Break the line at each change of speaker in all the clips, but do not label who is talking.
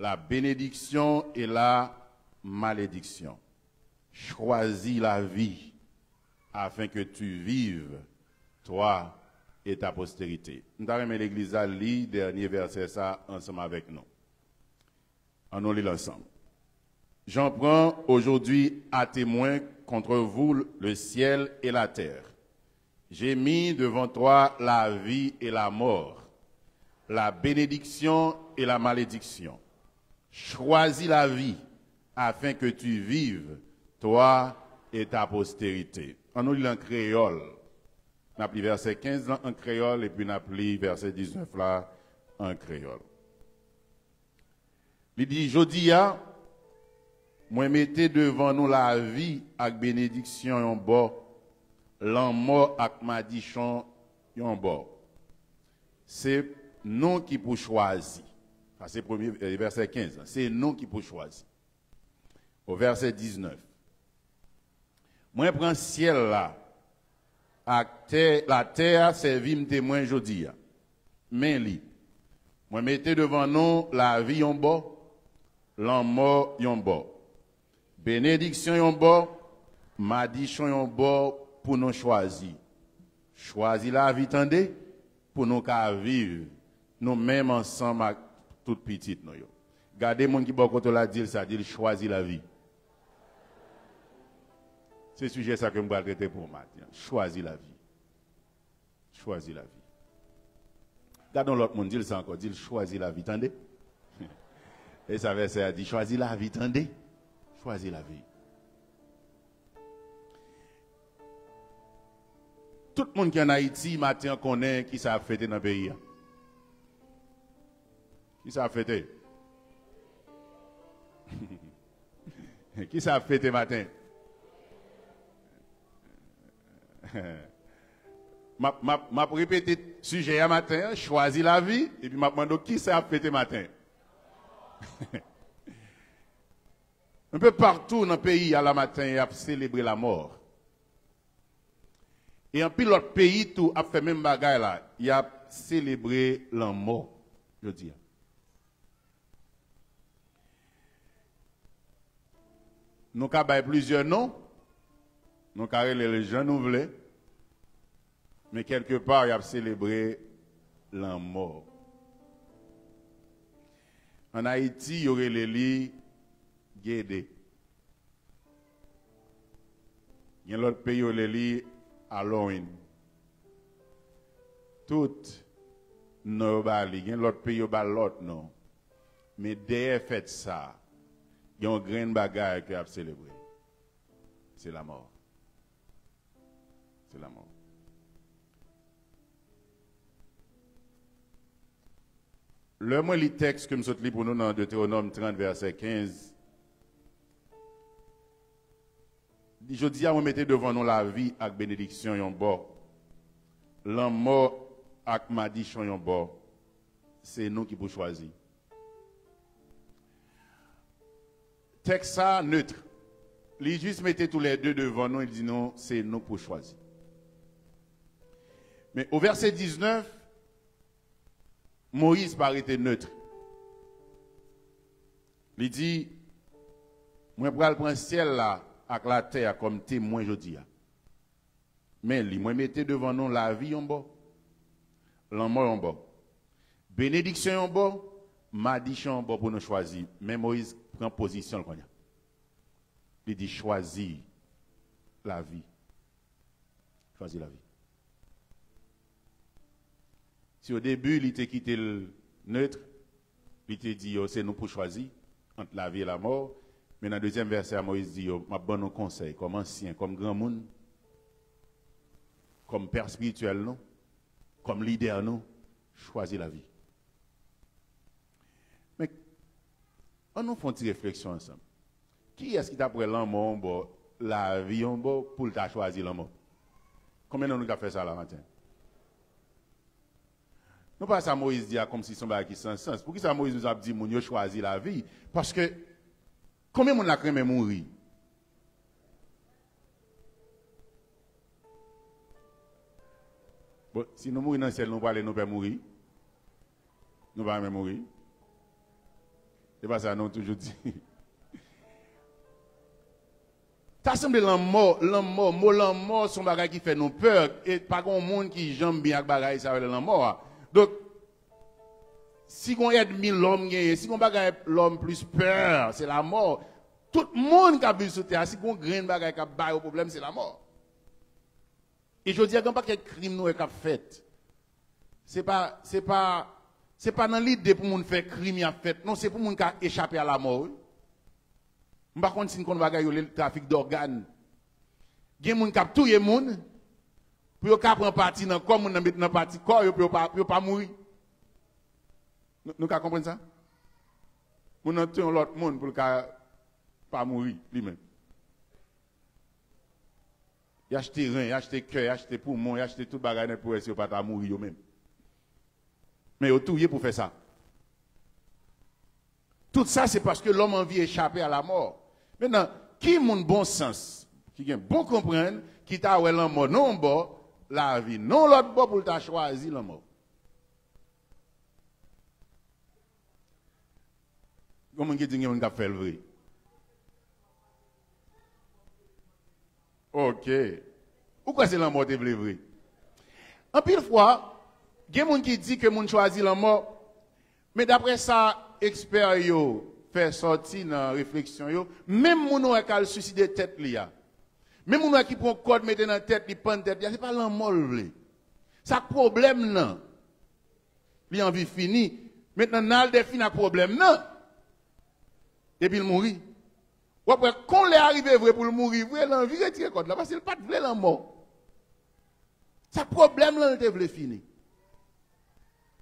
la bénédiction et la malédiction. Choisis la vie afin que tu vives, toi et ta postérité. Nous avons l'église à lire dernier verset ça ensemble avec nous. On nous lit ensemble. J'en prends aujourd'hui à témoin contre vous le ciel et la terre. J'ai mis devant toi la vie et la mort, la bénédiction et la malédiction. Choisis la vie afin que tu vives, toi et ta postérité. On nous lit en créole. On appelle verset 15 en créole et puis on appelle verset 19 là en créole. Il dit, Jodia, moi mettez devant nous la vie avec bénédiction en bas, l'amour avec malédiction en bas. C'est nous qui pour choisir. C'est le verset 15. C'est nous qui pour choisir. Au verset 19. Moi prends ciel là. La terre servit me témoin jodi. Mais li. Moi mettez devant nous la vie en bas, l'amour en bas. Bénédiction en bas, malédiction en bas pour nous choisir. Choisir la vie tendez pour nous qu'à vivre nous mêmes ensemble avec toute petite nous. Gardez mon qui beaucoup la dire ça dit choisir la vie. C'est le sujet ça que je vais traiter pour matin. Choisir la vie. Choisir la vie. Gardons l'autre monde dit ça encore dit choisir la vie tendez. Et ça verset a dit choisir la vie tendez. Choisir la vie. Tout le monde qui est en Haïti, matin, connaît qui ça a fêté dans le pays. Qui ça a fêté? Qui ça a fêté matin? m'a répété le sujet à matin, choisir la vie, et puis m'a demandé qui ça a fêté matin. Un peu partout dans le pays, à la matin, il a célébré la mort. Et en plus, l'autre pays, tout a fait même bagaille là. Il a célébré la mort, je dis. Nous avons plusieurs noms. Nous avons les gens nous voulons. Mais quelque part, il a célébré la mort. En Haïti, il y aurait les lits Guédé. Il y a l'autre pays, il y a les lits Halloween. Toutes nos bali, il y a l'autre pays, il y a l'autre non. Mais derrière fait ça, il y a un grain de bagaille qui a célébré. C'est la mort. C'est la mort. Le moins les textes que nous lis pour nous dans Deutéronome 30, verset 15. Je dis à vous mettez devant nous la vie avec bénédiction et en bas. La mort avec malédiction et en bas. C'est nous qui pouvons choisir. Texte ça neutre. Les juste mettez tous les deux devant nous et dit non, c'est nous pour choisir. Mais au verset 19, Moïse paraît neutre. Il dit, moi je prends le ciel là avec la terre comme témoin aujourd'hui. Mais moi mettez devant nous la vie en bas, l'amour en bas, bénédiction en bas, malédiction en bas pour nous choisir. Mais Moïse prend position. Il dit choisis la vie. Choisis la vie. Si au début, il était quitté le neutre, il était dit, c'est nous pour choisir entre la vie et la mort. Mais dans le deuxième verset, Moïse dit, je donne un conseil, comme ancien, comme grand monde, comme père spirituel, non? Comme leader, non? Choisis la vie. Mais, on nous fait une réflexion ensemble. Qui est-ce qui t'a pris l'amour, la vie en bas, pour t'a choisi l'amour? Combien de nous avons fait ça la matin? Non pas ça Moïse dit comme si son bagage qui sans sens. Pour qui ça Moïse nous a dit mon choisi la vie? Parce que combien de monde a craint mourir? Bon, si nous mourons dans le ciel, nous ne pouvons pas mourir. Nous ne pouvons pas mourir. C'est pas ça, non, toujours dit. Ça semble l'amour, son bagage qui fait nous peur. Et pas grand monde qui jambe bien avec bagage, ça veut l'amour. Donc, si on aide 1000 l'homme, si on bagage l'homme plus peur, c'est la mort. Tout le monde qui a vu sur terre, si on grain bagage qui a bail au problème, c'est la mort. Et je dis qu'il n'y a pas de crime nous qui a fait. C'est pas dans l'idée pour moun faire crime qui a fait. Non, c'est pour moun qui a échappé à la mort. Par contre, si on bagage le trafic d'organes, il y a des gens qui ont tué les gens, pour qu'ils prennent parti dans le corps, ils mettent dans le parti corps, ils ne pas mourir. Nous comprenons ça? Nous avons tué l'autre monde pour ne pas mourir lui-même. Il a acheté rein, il a acheté cœur, il a acheté poumon, il a acheté tout le bagage pour essayer de ne pas mourir eux-mêmes. Mais ils ont tué pour faire ça. Tout ça, c'est parce que l'homme a envie d'échapper à la mort. Maintenant, qui a un bon sens, qui a bon comprendre, qui t'a ouais la mort, non bon, la vie, non l'autre bon pour t'a choisi la mort. Comment qui dit qu'on a fait le vrai? Ok. Pourquoi c'est la mort qui est vrai? En pile fois, il y a des gens qui disent que mon choisit la mort, mais d'après ça, experts fait sortir dans la réflexion, même les gens qui ont suicidé tête, même les gens qui prennent code, mettent dans la tête, ils prennent tête, ce n'est pas la mort. Ça problème, non. Il a envie fini. Maintenant, il a défini le problème, non. Et puis il mourit. Ou après, quand il est arrivé vrai pour le mourir, il a envie de retirer code là, parce qu'il n'a pas de la mort. Ça problème, là, il a fini.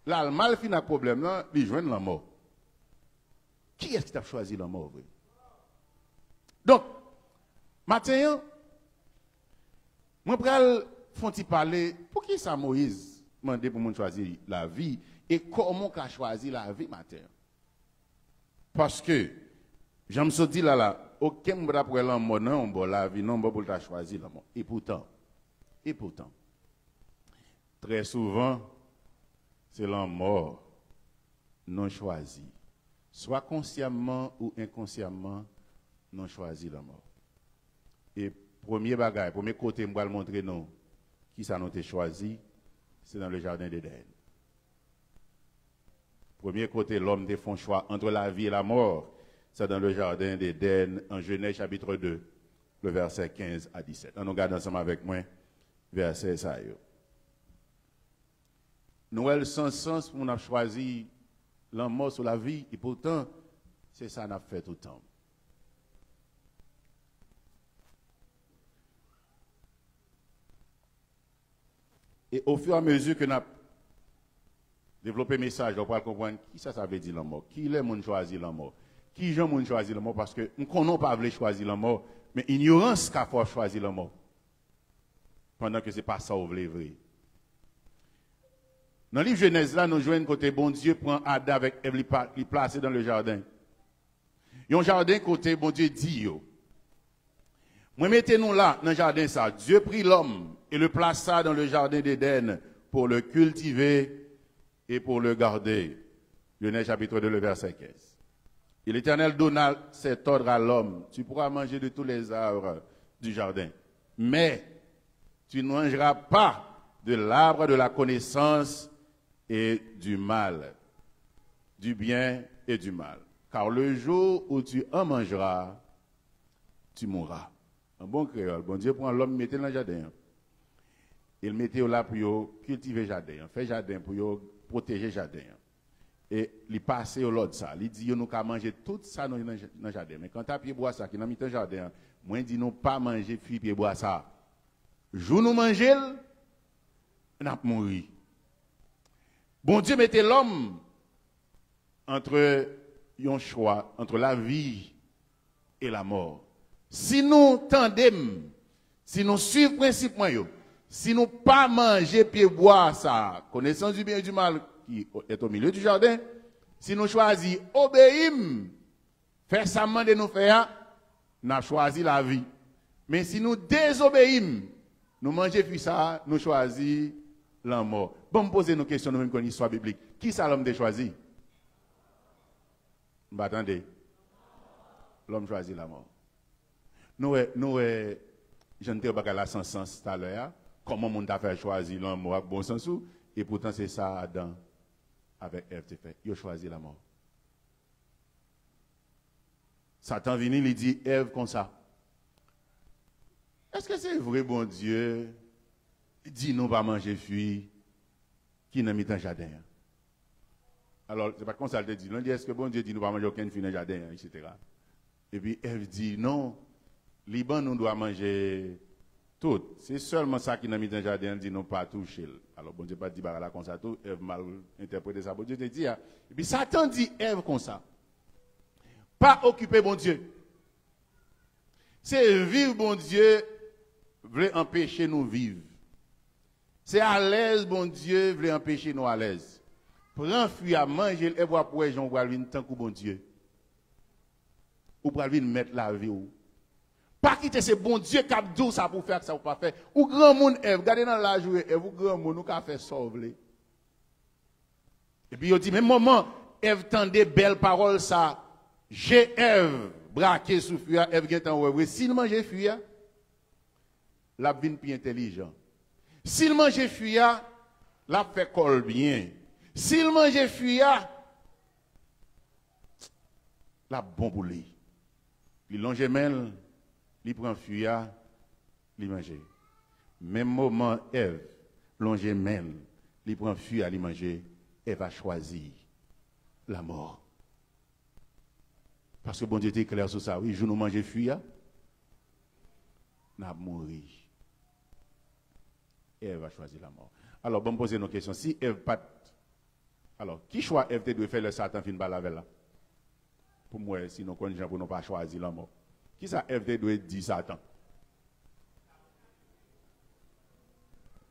Là, le mal fini le problème, là, il joint la mort. Qui est-ce qui a choisi la mort? Vrai? Donc, maintenant, moi, je vais parler, pour qui ça Moïse demandé pour moi choisir la vie et comment il a choisi la vie, matin? Parce que, je me suis dit là, aucun monde après la mort, non, bon, la vie, non, bon, pour t'a choisi la mort. Et pourtant, très souvent, c'est la mort non choisie. Soit consciemment ou inconsciemment, non choisi la mort. Et premier bagage, premier côté, je vais le montrer nous, qui ça nous a choisi, c'est dans le jardin d'Éden. Premier côté, l'homme a fait un choix entre la vie et la mort. C'est dans le jardin d'Éden, en Genèse chapitre 2, le verset 15 à 17. On regarde ensemble avec moi, verset ça. Nous, sans sens, on a choisi la mort sur la vie, et pourtant, c'est ça qu'on a fait tout le temps. Et au fur et à mesure que nous avons développé le message, on va comprendre qui ça veut dire la mort, qui est le monde choisi la mort. Qui j'aime moun choisir la mort parce que nous ne pas voulu choisir la mort, mais ignorance qu'a fait choisir la mort. Pendant que ce n'est pas ça ou vrai. Dans le livre Genèse, là, nous jouons côté bon Dieu prend Adam avec Ève, il place dans le jardin. Il y a un jardin côté bon Dieu dit yo. Moi mettez-nous là dans le jardin ça. Dieu prit l'homme et le plaça dans le jardin d'Éden pour le cultiver et pour le garder. Genèse chapitre 2, le verset 15. Et l'Éternel donna cet ordre à l'homme, tu pourras manger de tous les arbres du jardin, mais tu ne mangeras pas de l'arbre de la connaissance et du mal, du bien et du mal. Car le jour où tu en mangeras, tu mourras. Un bon créole, bon Dieu prend l'homme, mettez dans le jardin. Il mettait là pour cultiver le jardin, faire jardin pour protéger le jardin. Et il passe au l'autre ça. Il dit, nous avons manger tout ça dans le jardin. Mais quand tu as pied bois ça, qui est dans le jardin, moi, je dis, nous pas manger fruit pied bois ça. Jour nous manger, on a mourir. Bon Dieu mettait l'homme entre un choix, entre la vie et la mort. Si nous tendons, si nous suivons le principe, si nous pas manger pied bois ça, connaissance du bien et du mal, qui est au milieu du jardin, si nous choisissons obéir, faire ça de nous faire, nous avons choisi la vie. Mais si nous désobéissons, nous mangeons puis ça, nous choisissons la mort. Bon, me poser nos questions, nous même une histoire biblique. Qui ça l'homme de choisi? Attendez. L'homme choisit la mort. Nous, je ne sais pas la sens tout à l'heure. Comment mon a fait choisir l'homme avec bon sens ou, et pourtant c'est ça Adam avec Ève te fait. Il a choisi la mort. Satan vient, il dit Ève comme ça. Est-ce que c'est vrai, bon Dieu, dit nous pas manger fruit qui n'a mis dans le jardin? Alors, c'est pas comme ça, il dit, non, est-ce que bon Dieu dit nous pas manger aucun fruit dans le jardin, etc. Et puis Ève dit non, Liban nous doit manger tout. C'est seulement ça qui n'a mis dans le jardin, dit non pas toucher. Alors bon Dieu pas dit bah là comme ça tout, Ève mal interprété ça. Bon Dieu te dit, et puis Satan dit Ève comme ça. Pas occuper bon Dieu. C'est vivre bon Dieu veut empêcher nous vivre. C'est à l'aise bon Dieu veut empêcher nous à l'aise. Prends fruit à manger et voir pour les gens pour venir tant que bon Dieu. Ou pour venir mettre la vie ou. Pas quitter ce bon Dieu qui a dit ça pour faire ça ou pas faire. Ou grand monde Ève, regardez dans la journée Ève ou grand monde nous qu'a fait sauver. Et puis il dit même moment Ève tendait belle parole ça. J'ai Ève braqué sous fuya, Ève gen tan ouais, s'il mange fuya, la vin plus intelligent. S'il mange fuya, la fait col bien. S'il mange fuya, la bon pour lui. Il longe mel, il prend fuya, il mange. Même moment Ève longe mel, il prend fuya, il mange, Ève a choisi la mort. Parce que bon Dieu était clair sur ça. Oui, je nous mange fuya, n'a mouru. Ève a choisi la mort. Alors, bon, poser nos questions. Si Ève pas. Alors, qui choisit Ève de faire le Satan fin balavelle là? Pour moi, sinon, quand les gens n'ont pas choisi la mort. Qui ça Ève doit dire Satan?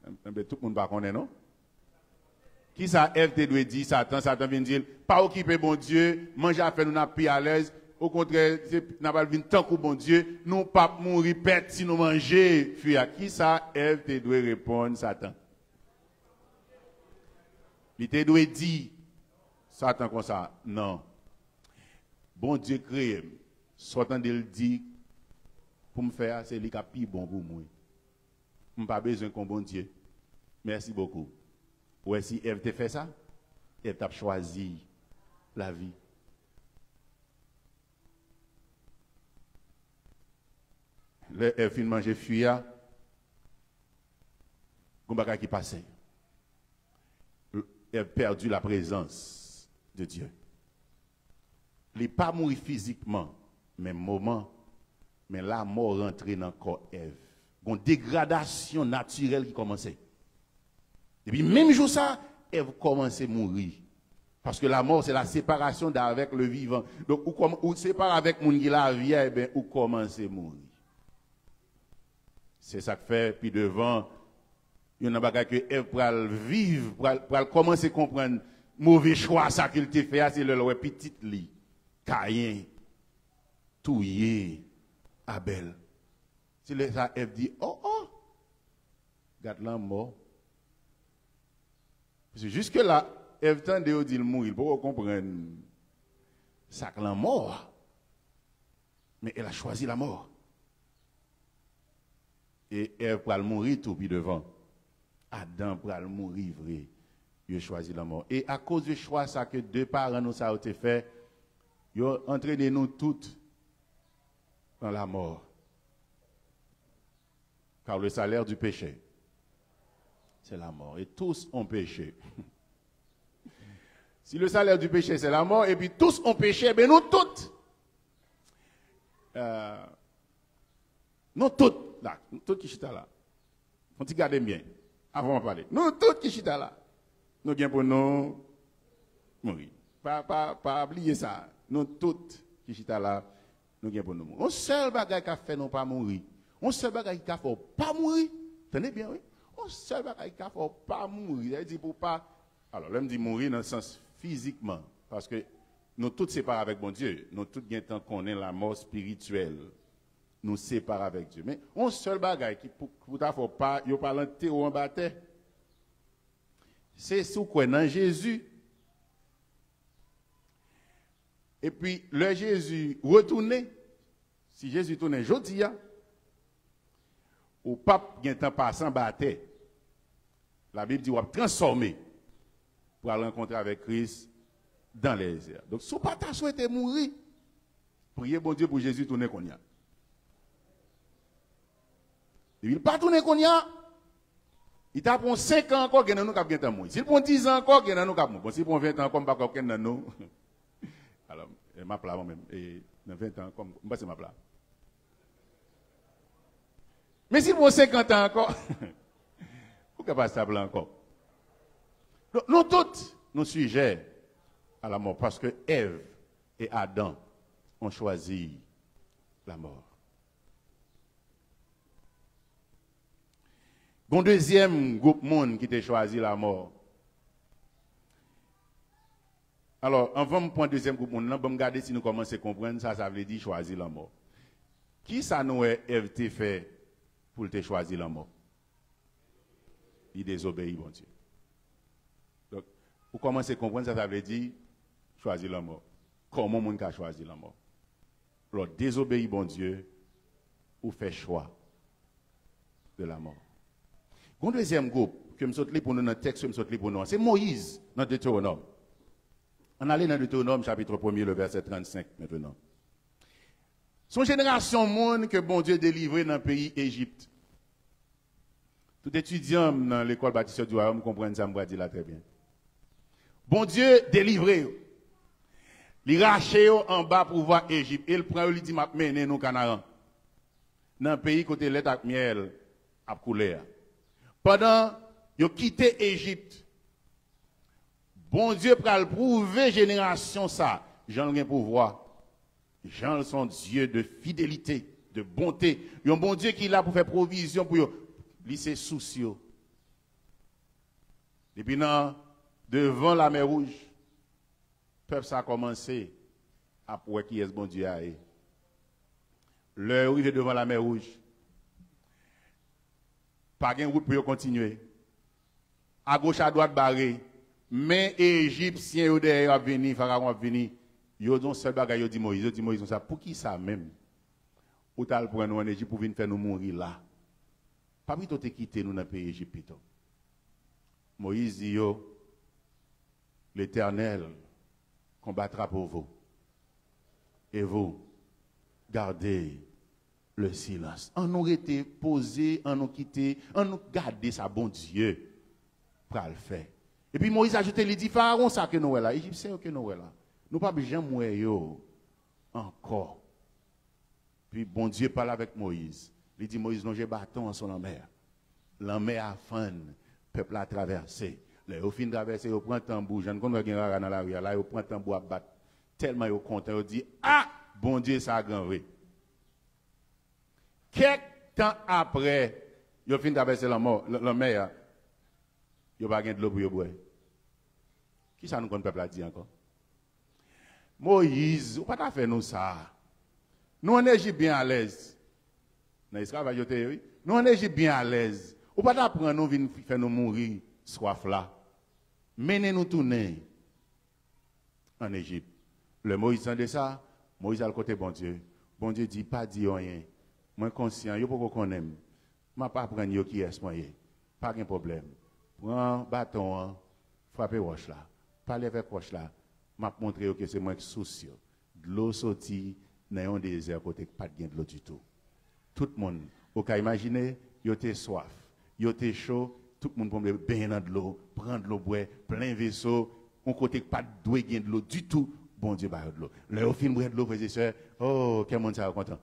Tout le monde va connaître, non? Qui ça Ève doit dire Satan? Satan vient dire, pas occuper bon Dieu, manger à faire nous n'a plus à l'aise. Au contraire, n'a pas vu tant que bon Dieu, nous pas mourir pète si nous manger. Fuir. Qui ça Ève te doit répondre Satan? Il te doit dire Satan comme ça. Non. Bon Dieu crée. Sortant de le dire pour me faire, c'est lui qui a plus bon pour moi. Je n'ai pas besoin qu'on bon Dieu. Merci beaucoup. Ouais, si Ève te fait ça, Ève t'a choisi la vie. Le Ève fin manger fuya, gombaka qui passait. Elle a perdu la présence de Dieu. Il n'est pas mort physiquement, mais moment, mais la mort rentrée dans le corps Ève. Une dégradation naturelle qui commençait. Et puis même jour ça, Ève commençait à mourir. Parce que la mort, c'est la séparation d'avec le vivant. Donc, ou sépare avec mon qui la vie, eh bien, ou commence à mourir. C'est ça que fait, puis devant, il y a un bagage que Ève pour vivre, pour commencer à comprendre mauvais choix, ça qu'il te fait, c'est le petit lit. Caïn, touillé, Abel. C'est ça, Ève dit, oh, garde la mort. Parce que jusque-là, Ève tente de dire mourir, pour comprendre ça que la mort. Mais elle a choisi la mort. Et Ève pour mourir tout puis devant. Adam pour mourir vrai. Il a choisi la mort. Et à cause du choix ça que deux parents nous ça ont fait, ils ont entraîné nous toutes dans la mort. Car le salaire du péché, c'est la mort. Et tous ont péché. Si le salaire du péché, c'est la mort, et puis tous ont péché, ben nous toutes. Nous toutes, là, nous toutes qui chita là. Faut y garder bien, avant de parler. Nous toutes qui chita là. Nous gagnons pour nous mourir. Pas oublier ça. Nous toutes qui chita là, nous gagnons pour nous mourir. On seul bagage qui a fait nous pas mourir. On seul bagage qui a fait pas mourir. Tenez bien, oui. On seul bagage qui a fait pas mourir. Il dit pour pas. Alors, là, me dit mourir dans le sens physiquement. Parce que nous tous séparés avec bon Dieu. Nous tous gagnons tant qu'on est la mort spirituelle. Nous séparons avec Dieu. Mais on seul bagage qui pour ta faut pas, il pas l'enterrer ou en bataille. C'est sous quoi dans Jésus. Et puis, le Jésus retourné, si Jésus tourne aujourd'hui, au pape qui est en passant battait, la Bible dit qu'on va transformer pour aller rencontrer avec Christ dans les airs. Donc, si vous pas souhaité mourir, priez bon Dieu pour Jésus tourner qu'on y a. Il ne pas tourner qu'on y a. Il t'a pris 5 ans encore, qu'il y a nous qui ont mourir. S'il prend 10 ans encore, qu'il y a nous qui ont mourir. Bon, s'il prend 20 ans encore, il n'y a pas de nous. Alors, je m'appelle moi-même. Et dans 20 ans, comme je m'appelle. Mais s'il prend 50 ans encore, pourquoi pas stable encore? Nous tous, nous sujets à la mort parce que Ève et Adam ont choisi la mort. Bon deuxième groupe monde qui a choisi la mort. Alors, avant de prendre le deuxième groupe monde, on va regarder si nous commençons à comprendre ça, ça veut dire choisir la mort. Qui ça nous a fait pour te choisir la mort? Il désobéit, bon Dieu. Donc, pour commencer à comprendre ça, ça veut dire choisir la mort. Comment on a choisi la mort? Alors, désobéir, bon Dieu, ou faire choix de la mort. Le deuxième groupe, que je saute pour nous dans le texte, c'est Moïse, dans Deutéronome. On allait dans Deutéronome, chapitre 1er, le verset 35, maintenant. Son génération monde que bon Dieu délivré dans le pays Égypte. Tout étudiant dans l'école baptiste du Royaume comprend ça, je dire là très bien. Bon Dieu délivré. Il raché en bas pour voir Égypte. Il prend, il dit, m'a mené nous Canaan. Dans le pays côté lait avec miel à couler. Pendant qu'ils ont quitté Égypte, bon Dieu pral prouver génération ça. Jean a pouvoir. Jean sont Dieu de fidélité, de bonté. Il y a un bon Dieu qui est là pour faire provision pour eux. Lycée soucieux. Et puis devant la mer Rouge, le peuple a commencé à pouvoir qui est ce bon Dieu. L'heure arrive devant la mer Rouge. Pas de route pour continuer. À gauche, à droite, barré. Mais Égyptiens, ils sont venus, Pharaon est venu. Ils ont seul bagage, ils dit Moïse, ça, pour qui ça même? Ou t'as pour nous en Égypte pour venir faire nous mourir là? Pas plutôt te quitter nous dans le pays Égypte. Moïse dit, l'Éternel combattra pour vous. Et vous, gardez le silence. On nous été posé, on nous quitté, on nous gardé ça, bon Dieu, pour le faire. Et puis Moïse a ajouté, il dit, Pharaon, ça que nous là, Égyptien que nous là. Nous pas besoin de mourir encore. Puis bon Dieu parle avec Moïse. Il dit, Moïse, non, j'ai bâton sur la mer. La mer a faim, le peuple a traversé. Là, au fin de traverser, il prend un tambour. Je ne connais pas dans la rue. Là, il prend un tambour à battre. Tellement il est content. Il dit, ah, bon Dieu, ça a grand vrai. Quelques temps après, il a fini de traverser la mer. Il n'y a pas de l'eau pour boire. Qui ça nous connaît le peuple a dit encore? Moïse, ou pas faire nous ça. Nous en Égypte bien à l'aise. Dans l'esclavage, nous en Égypte bien à l'aise. Ou pas prendre nous venir faire nous mourir soif là. Menez nous tourner en Égypte. Le Moïse de ça, Moïse a le côté bon Dieu. Bon Dieu dit pas dit rien. Moi conscient, yo pas qu'on aime. M'a pas prendre yo qui est moyen. Pas de problème. Prends bâton, frappez roche là. Parlez avec roche là. M'a montré que c'est moi qui soucie. De l'eau sortie dans un désert côté pas de l'eau du tout. Tout le monde, vous pouvez imaginer, yo te soif, yo te chaud, tout le monde peut baigner dans de l'eau, prendre de l'eau boire, plein vaisseau, on côté pas doué gain de l'eau du tout. Bon Dieu bah de l'eau. Là au fin de l'eau frères et sœurs, oh quel monde ça content.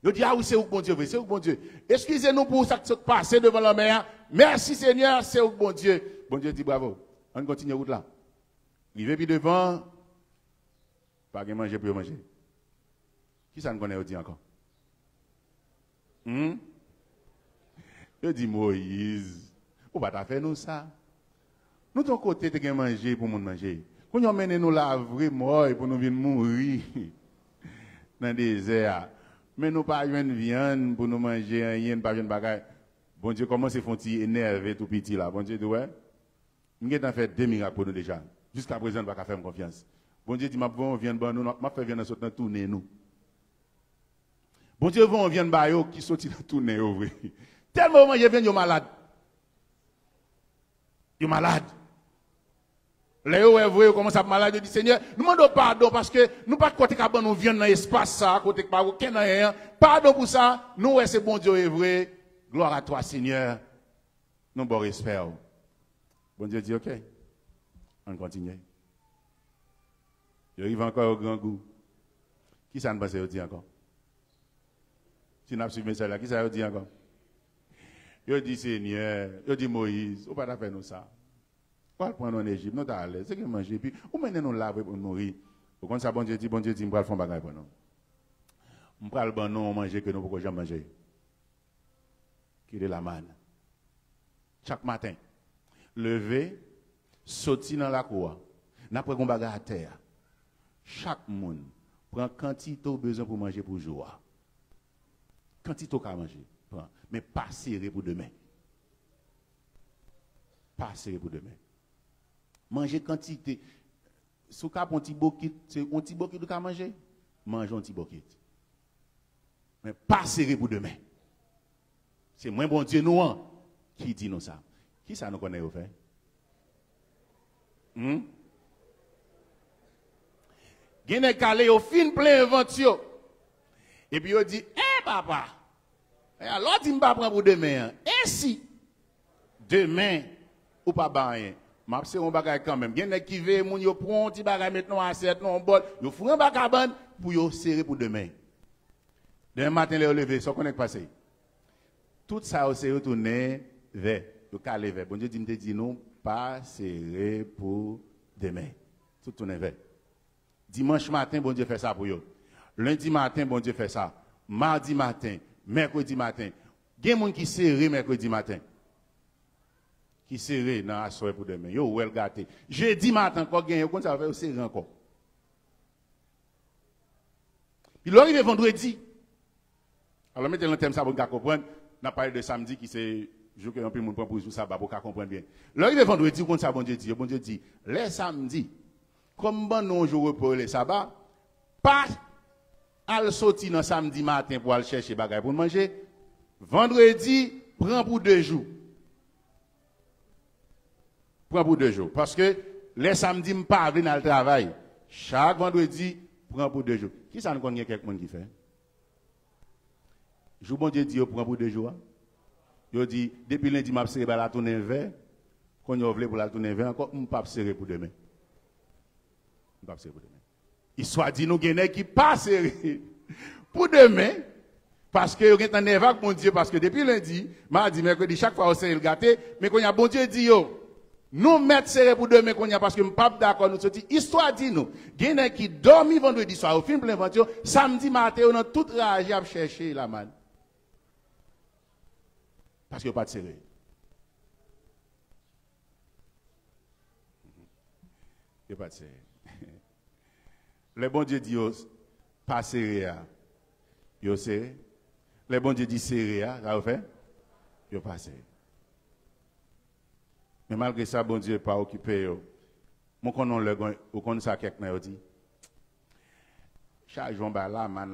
Yo dit ah oui c'est où bon Dieu, c'est où bon Dieu. Excusez-nous pour ça qui passe devant la mer. Merci Seigneur, c'est où bon Dieu. Bon Dieu dit bravo. On continue route là. Rivé puis devant pas de manger pour manger. Qui ça nous connaît dit encore? Je dis Moïse, ou pas faire nous ça. Nous ton côté de manger pour nous manger. Quand nous emmène nous la vraie mort pour nous venir mourir dans le désert. Mais nous pas une viande pour nous manger rien, pas une bagaille. Bon Dieu, comment c'est font-ils énervé tout petit là? Bon Dieu dit ouais. Nous avons fait 2 miracles pour nous déjà. Jusqu'à présent, nous ne pouvons pas faire confiance. Bon Dieu dit, on vient de nous, m'a fait venir dans tourner nous. Bon Dieu, on vient de qui sorti dans tourner, oui. Tellement manger vient, yo malade. Yo malade. Léo est vrai, comment ça malade, dit Seigneur, nous demandons pardon parce que nous pas côté qu'à nous vient dans l'espace ça, côté pas aucun rien. Pardon pour ça. Nous c'est bon Dieu est vrai. Gloire à toi Seigneur. Nous bon respect. Bon Dieu dit OK. On continue. Il arrive encore au grand goût. Qui ça ne passe au dit encore? Si nous suivons ça là, qui ça dit encore? Il dit Seigneur, il dit Moïse, on pas faire nous ça. On va prendre en Égypte, nous allons, c'est que manger, puis on mène nous là pour nourrir. Au contraire, bon Dieu dit, on va faire un bagage pour nous. On va le bon manger que nous ne pouvons jamais manger. Qui est la manne. Chaque matin, lever, sortir dans la cour, n'après qu'on bagage à terre. Chaque monde prend quantité de besoin pour manger pour jour. Quantité de manger, prend, mais pas serré pour demain. Pas serré pour demain. Manger quantité. Si vous avez un petit bokit, c'est un petit bokit que vous manger, mangez un petit bokit. Mais pas serré pour demain. C'est moins bon Dieu nous qui dit nous ça. Qui ça nous connaît au fait? Gene calé au fin plein invention. Et puis il dit, papa, alors tu ne vas pas prendre pour demain. Et si demain ou pas rien? M'a c'est un bagage quand même. Gene qui veut moun yo prend un petit bagage maintenant à 7 non bol, yo fou un bagage pour yo serrer pour demain. Demain matin les lever, ça connaît passer. Tout ça c'est retourner vers yo calé vers. Bon Dieu dit me dit non pas serrer pour demain. Tout tourner vers. Dimanche matin bon Dieu fait ça pour yo. Lundi matin bon Dieu fait ça. Mardi matin, mercredi matin. Gen moun qui serré mercredi matin. Qui serré dans la soirée pour demain. Yo wel gâté. Jeudi matin encore gen yo ça va faire serré encore. Il arrive vendredi. Alors mettez le thème ça pour comprendre. On a parlé de samedi qui c'est jour que un peu monde prend pour jour ça pour comprendre bien. L'arrivé vendredi comme ça bon Dieu dit les samedis comme bon non jour repos les sabbat pas al sortir dans samedi matin pour aller chercher bagay pour manger. Vendredi prend pour 2 jours. Prend pour 2 jours parce que les samedis m'pas venir dans le travail. Chaque vendredi prend pour 2 jours. Qui ça nous connaît quelqu'un qui fait? Jou bon Dieu dit yo prend pour 2 jours. Yo dit depuis lundi m'a serré la tourner vert. Quand yo vle pour la tourner vert encore m'pas serré pour demain. M'pas serré pour demain. Histoire dit nous gagner qui pas serré pour demain parce que yo gen tan nerveux bon Dieu parce que depuis lundi, mardi, mercredi chaque fois on serré le gâté mais quand y a bon Dieu dit yo nous mettre serré pour demain qu'on y a parce que m'pas d'accord nous sorti histoire dit nous gagner qui dormi vendredi soir au film plein venture samedi matin on a toute rage à chercher la manne. Parce qu'il n'y a pas de serré. Il n'y a pas de serré. Le bon Dieu dit, pas serré. Il y a serré. Le bon Dieu dit serré. Ça vous fait? Il n'y a pas serré. Mais malgré ça, bon Dieu n'est pas occupé. Mon connaît le au connaît ça quelqu'un dit. Chaque jour, là, man.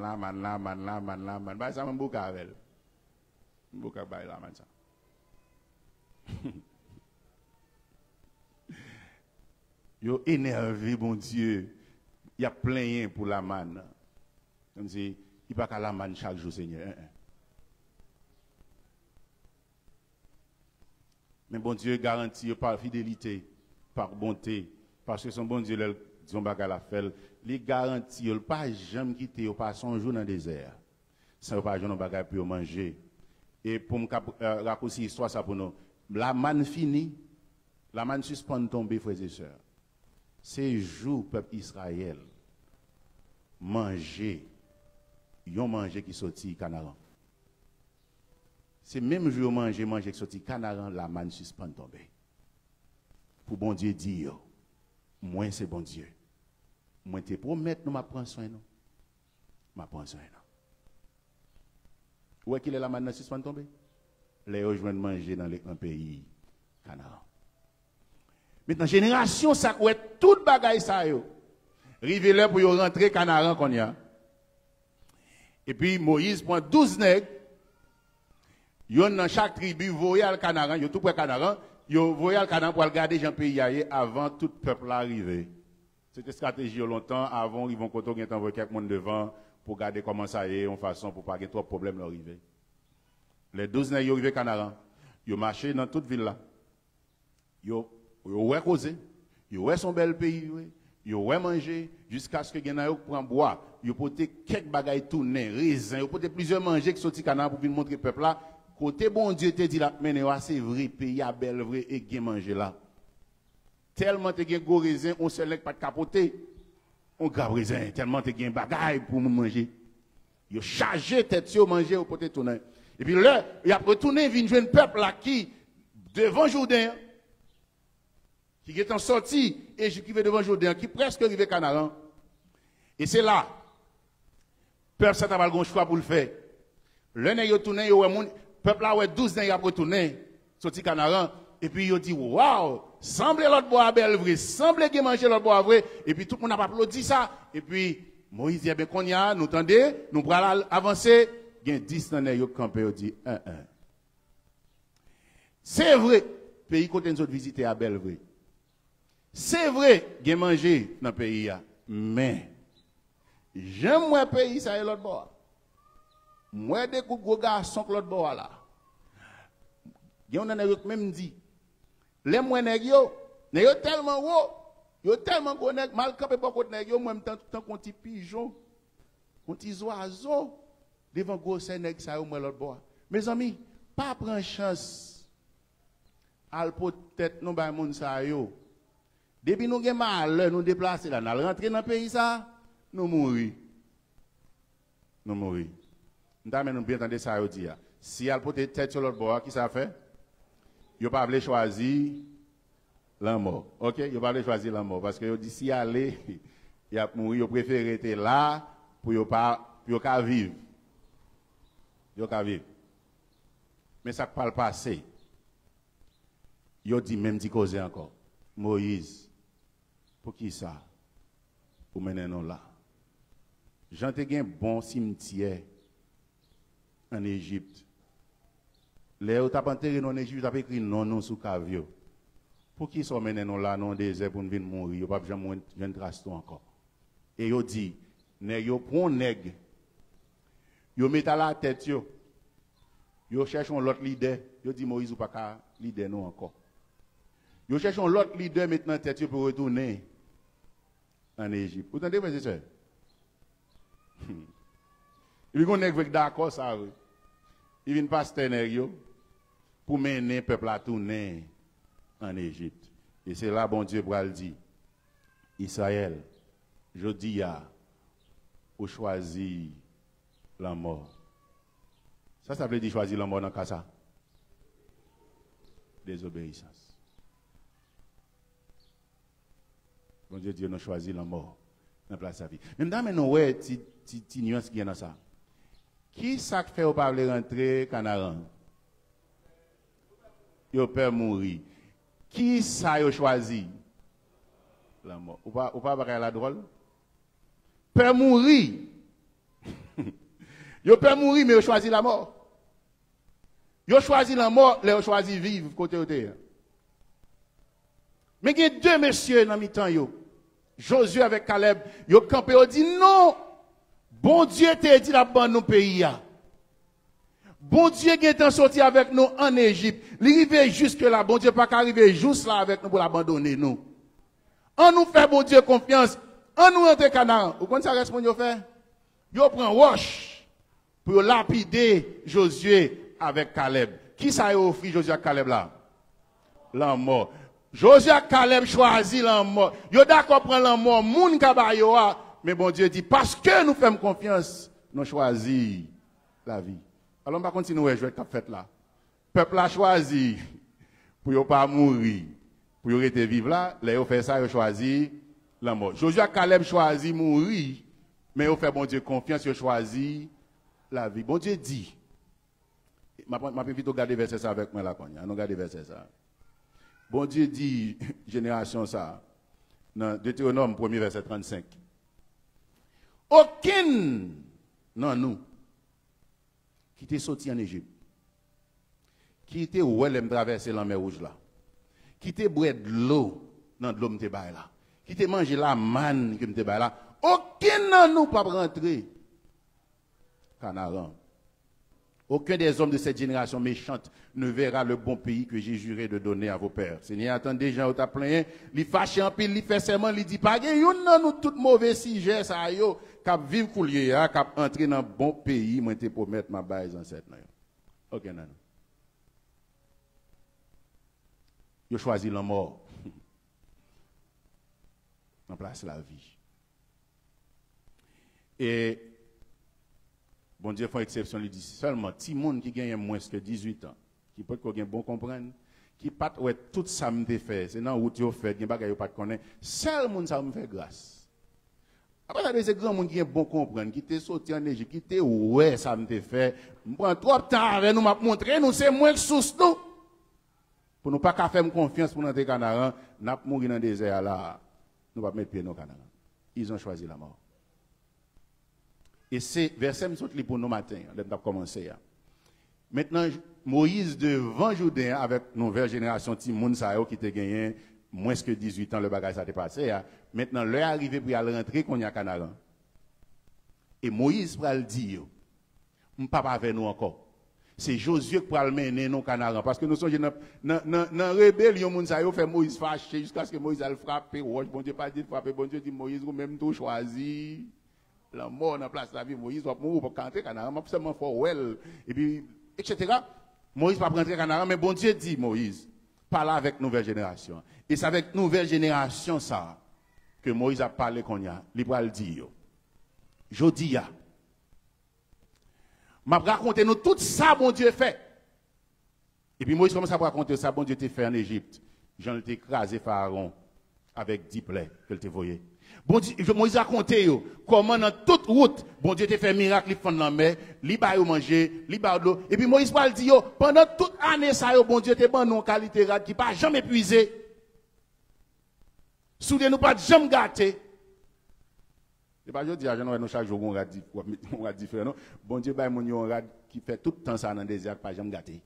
Bah, ça m'a beaucoup avec. Beaucoup avec la man ça. Yo énervé, bon Dieu. Il y a plein pour la manne. Comme si, il n'y a pas qu'à la manne chaque jour, Seigneur. Mais bon Dieu garantit par fidélité, par bonté, parce que son bon Dieu, son bagage la fait, il garantit, il ne pas jamais quitter, il pas son jour dans le désert. Sans pas jamais bagage pour manger. Et pour me raccourcir l'histoire, ça pour nous. La manne finie, la manne suspend tomber, frères et sœurs. C'est jour, peuple Israël, manger, ils ont mangé qui sortit canaran. C'est même jour manger qui sortit canaran, la manne suspend tomber. Pour bon Dieu dire, moi c'est bon Dieu. Moi te promettre, nous m'apprends soin, nous. M'apprends soin, non. Où est qu'il est la manne suspend tomber? Les rejoindre manger dans un pays canaran. Maintenant, génération, ça quoi tout bagaille ça yo. Rive là pour rentrer Canaran qu'on y a. Et puis Moïse prend 12 nègres. Yon dans chaque tribu voyait le Canaran, yo tout près Canaran, yo voyait le Canaran pour regarder Jean pays avant tout peuple arriver. C'était stratégie longtemps avant ils vont côté qui envoyer quelques monde devant pour regarder comment ça y est en façon pour pas qu'il y ait trop de problèmes arriver. Les 12 nègres arrivé Canaran, yo marché dans toute ville là. Yo ouais causer, yo ouais son bel pays, yo ouais manger jusqu'à ce que gen yo prend bois, yo porter quelques bagailles tourner, raisin, yo porter plusieurs manger qui sorti Canaran pour venir montrer peuple là. Côté bon Dieu te dit là, mais c'est vrai, pays à belle vrai et bien manger là. Tellement te gen gros raisin, on se lègue pas de capoter. On grave raisin, tellement te gen bagaille pour manger. Yo chargé tête sur manger au côté tourner. Et puis là, il a retourné vinn jouer un peuple là qui devant Jourdain qui est en sortie et qui va devant Jourdain qui presque arrivé Canaran. Et c'est là peuple ça t'a pas le choix pour le faire. Le nèg yo tourné yo peuple là ouais 12 nèg a retourné sorti Canaran et puis yo dit waouh, semble l'autre bois belle vrai, semble que manger l'autre bois vrai et puis tout le monde a applaudi ça et puis Moïse dit ben qu'on y a nous tendez, nous pour avancer, il y a 10 nèg yo campé yo dit 1. C'est vrai, pays côté nous visiter à belle vrai. C'est vrai, il y a manger dans le pays mais j'aime moi pays ça et l'autre bois. Moi des gros garçons que l'autre bord là. Yon en a même dit les moi nèg yo tellement haut, yo tellement gros nèg mal campé pas côté nèg yo même tant qu'on petit pigeon, on petit oiseau devant gros nèg ça moi l'autre bord. Mes amis, pas prendre chance al peut-être nous ba moun ça yo. Depuis nous gen malheur nous déplacer là, nous rentrer dans pays ça, nous mourir. Nous mourir. Nous bien entendre ça dit. Si elle peut tête sur l'autre bord, qui ça fait? Yo pas voulu choisir la mort. OK, yo pas voulu choisir la mort parce que yo dit si aller, il a mourir, yo préféré être là pour yo pas pour yo vivre. Yo ka vivre. Mais ça pas le passé. Yo dit même dit causer encore. Moïse, pour qui ça? Pour mener nous là. Jean te gen bon cimetière en Égypte. Les où t'as enterré en Égypte, t'as écrit non sous cavio. Pour qui sont menés nous là dans le désert pour nous venir mourir, yo pas jamais une trace encore. Et yo dit, nèg yo prend nèg. Yo met à la tête yo. Yo cherche un l'autre leader, yo dit Moïse ou pas ka leader nous encore. Yo cherche un l'autre leader maintenant tête yo pour retourner en Égypte. Vous entendez mes frères? Il vient avec d'accord ça. Il vient pasteur pour mener le peuple à tourner en Égypte. Et c'est là bon Dieu pour le dire. Israël, je dis à ou choisi la mort. Ça veut dire choisir la mort dans ça. Désobéissance. Bon Dieu dit nous choisi la mort dans la place de sa vie. Même dans nous ouais ti nuance qui est dans ça. Qui ça fait ou pas rentrer Canaran? Yo peur mourir. Qui ça yo choisi? La mort. Ou pas la drôle? Peur mourir. Yo peur mourir mais yo choisi la mort. Yo choisi la mort, yo choisi vivre côté côté. Mais il y a deux messieurs dans mi-temps yo. Josué avec Caleb, yo campé yo dit non. Bon Dieu t'a dit la bande nos pays. Bon Dieu qui est sorti avec nous en Égypte. L'arriver jusque là, bon Dieu pas qu'arriver juste là avec nous pour l'abandonner nous. On nous fait bon Dieu confiance. On nous rentre Canaan. Vous connaissez ça répond yo fait? Yo prend roche pour lapider Josué avec Caleb. Qui ça a offert Josué à Caleb là? La mort. Josué à Caleb choisit la mort. Yo d'accord prend la mort, moun kabayo a. Mais bon Dieu dit, parce que nous faisons confiance, nous choisissons la vie. Alors on va continuer à jouer cette fête là. Le peuple a choisi pour ne pas mourir, pour rester vivre là. Là, ils fait ça, ils choisi la mort. Josué Caleb choisit mourir, mais ils fait bon Dieu confiance, ils choisi la vie. Bon Dieu dit, je vais vite regarder verset ça avec moi là. On regarde verset ça. Bon Dieu dit, génération ça, dans Deutéronome 1er verset 35. Aucun non nous qui était sorti en Égypte, qui était où elle traverser la mer rouge là, qui était boire de l'eau dans de l'eau m'te bail là, qui était manger la manne que m'te bail là, aucun non nous pas rentrer Canaan. Aucun des hommes de cette génération méchante ne verra le bon pays que j'ai juré de donner à vos pères. Seigneur, attendez, gens, au plein, il fâche en pile, il fait serment, il dit pas, non, nous, tout mauvais sujet, ça, yo, cap vivre coulier, cap entrer dans bon pays, moi, te promettre ma base en cette, ok, non. Yo choisi la mort. En place la vie. Et, bon Dieu fait exception, il dit seulement petit monde qui gagne moins que 18 ans, qui peut qu'on bon comprendre, qui pas ouais tout ça me fait, c'est dans route yo fait, gen bagay yo pas connaît, seul monde ça me fait grâce. Après ça c'est grand monde qui est bon comprendre, qui t'est sorti en Égypte, qui t'est ouais ça me fait, prend trop de temps avec nous m'a montrer nous c'est moins que sous nous. Pour nous pas qu'à faire confiance pour entrer Canaan, n'a mourir dans le désert là, nous pas mettre pied dans Canaan. Ils ont choisi la mort. Et c'est verset pour nous matin, on a commencé. Maintenant, Moïse devant Jourdain avec une nouvelle génération de Timoun qui était gagné moins que 18 ans, le bagage ça t'est passé. Maintenant, l'heure est arrivée pour y aller rentrer qu'on y a Canaan. Et Moïse va le dire, on ne peut pas avec nous encore. C'est Josué qui va le mener nous Canaan. Parce que nous sommes dans la rébellion, on fait Moïse fâché jusqu'à ce que Moïse a frappé. Bon Dieu pas dit frapper, bon Dieu dit Moïse, ou même tout choisi. La mort dans la place de la vie, Moïse va mourir pour rentrer Canaan, mais seulement for well, et puis, etc. Moïse va rentrer Canaan, mais bon Dieu dit, Moïse, parle avec nouvelle génération. Et c'est avec nouvelle génération ça, que Moïse a parlé qu'on y a, il va le dire. Je dis, m'a raconté nous tout ça, bon Dieu fait. Et puis Moïse commence à raconter ça, bon Dieu t'a fait en Égypte. J'en ai écrasé Pharaon avec 10 plaies que tu voyais. Bon Dieu, Moïse a raconté comment dans toute route, bon Dieu t'a fait miracle, il fait dans la mer, il va manger, il va de l'eau. Et puis Moïse va le dire, pendant toute année, ça, bon Dieu t'a donné une qualité rare qui pas jamais épuisé. Soudain, nous pas jamais gâté. C'est pas je dis, nous chaque jour on rad différent. Bon Dieu, bah mon rad qui fait tout le temps ça dans le désert, pas jamais gâté.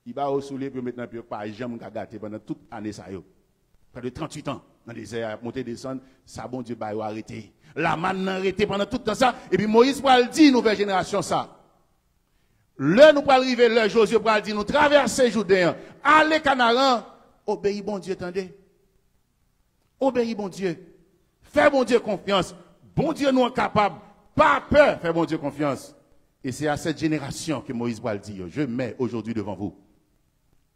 Il va au soleil puis maintenant pas jamais gâté pendant toute année ça yo. Près de 38 ans dans le désert, monter descendre, ça bon Dieu bah arrêté. La manne arrêté pendant tout le temps ça et puis Moïse va le dire nouvelle génération ça. Là nous pas arriver là Josué va le dire nous traverser Jourdain, aller Canaan, obéis bon Dieu attendez. Obéis bon Dieu. Fais bon Dieu confiance. Bon Dieu nous est capable. Pas peur, fais bon Dieu confiance. Et c'est à cette génération que Moïse va le dire. Je mets aujourd'hui devant vous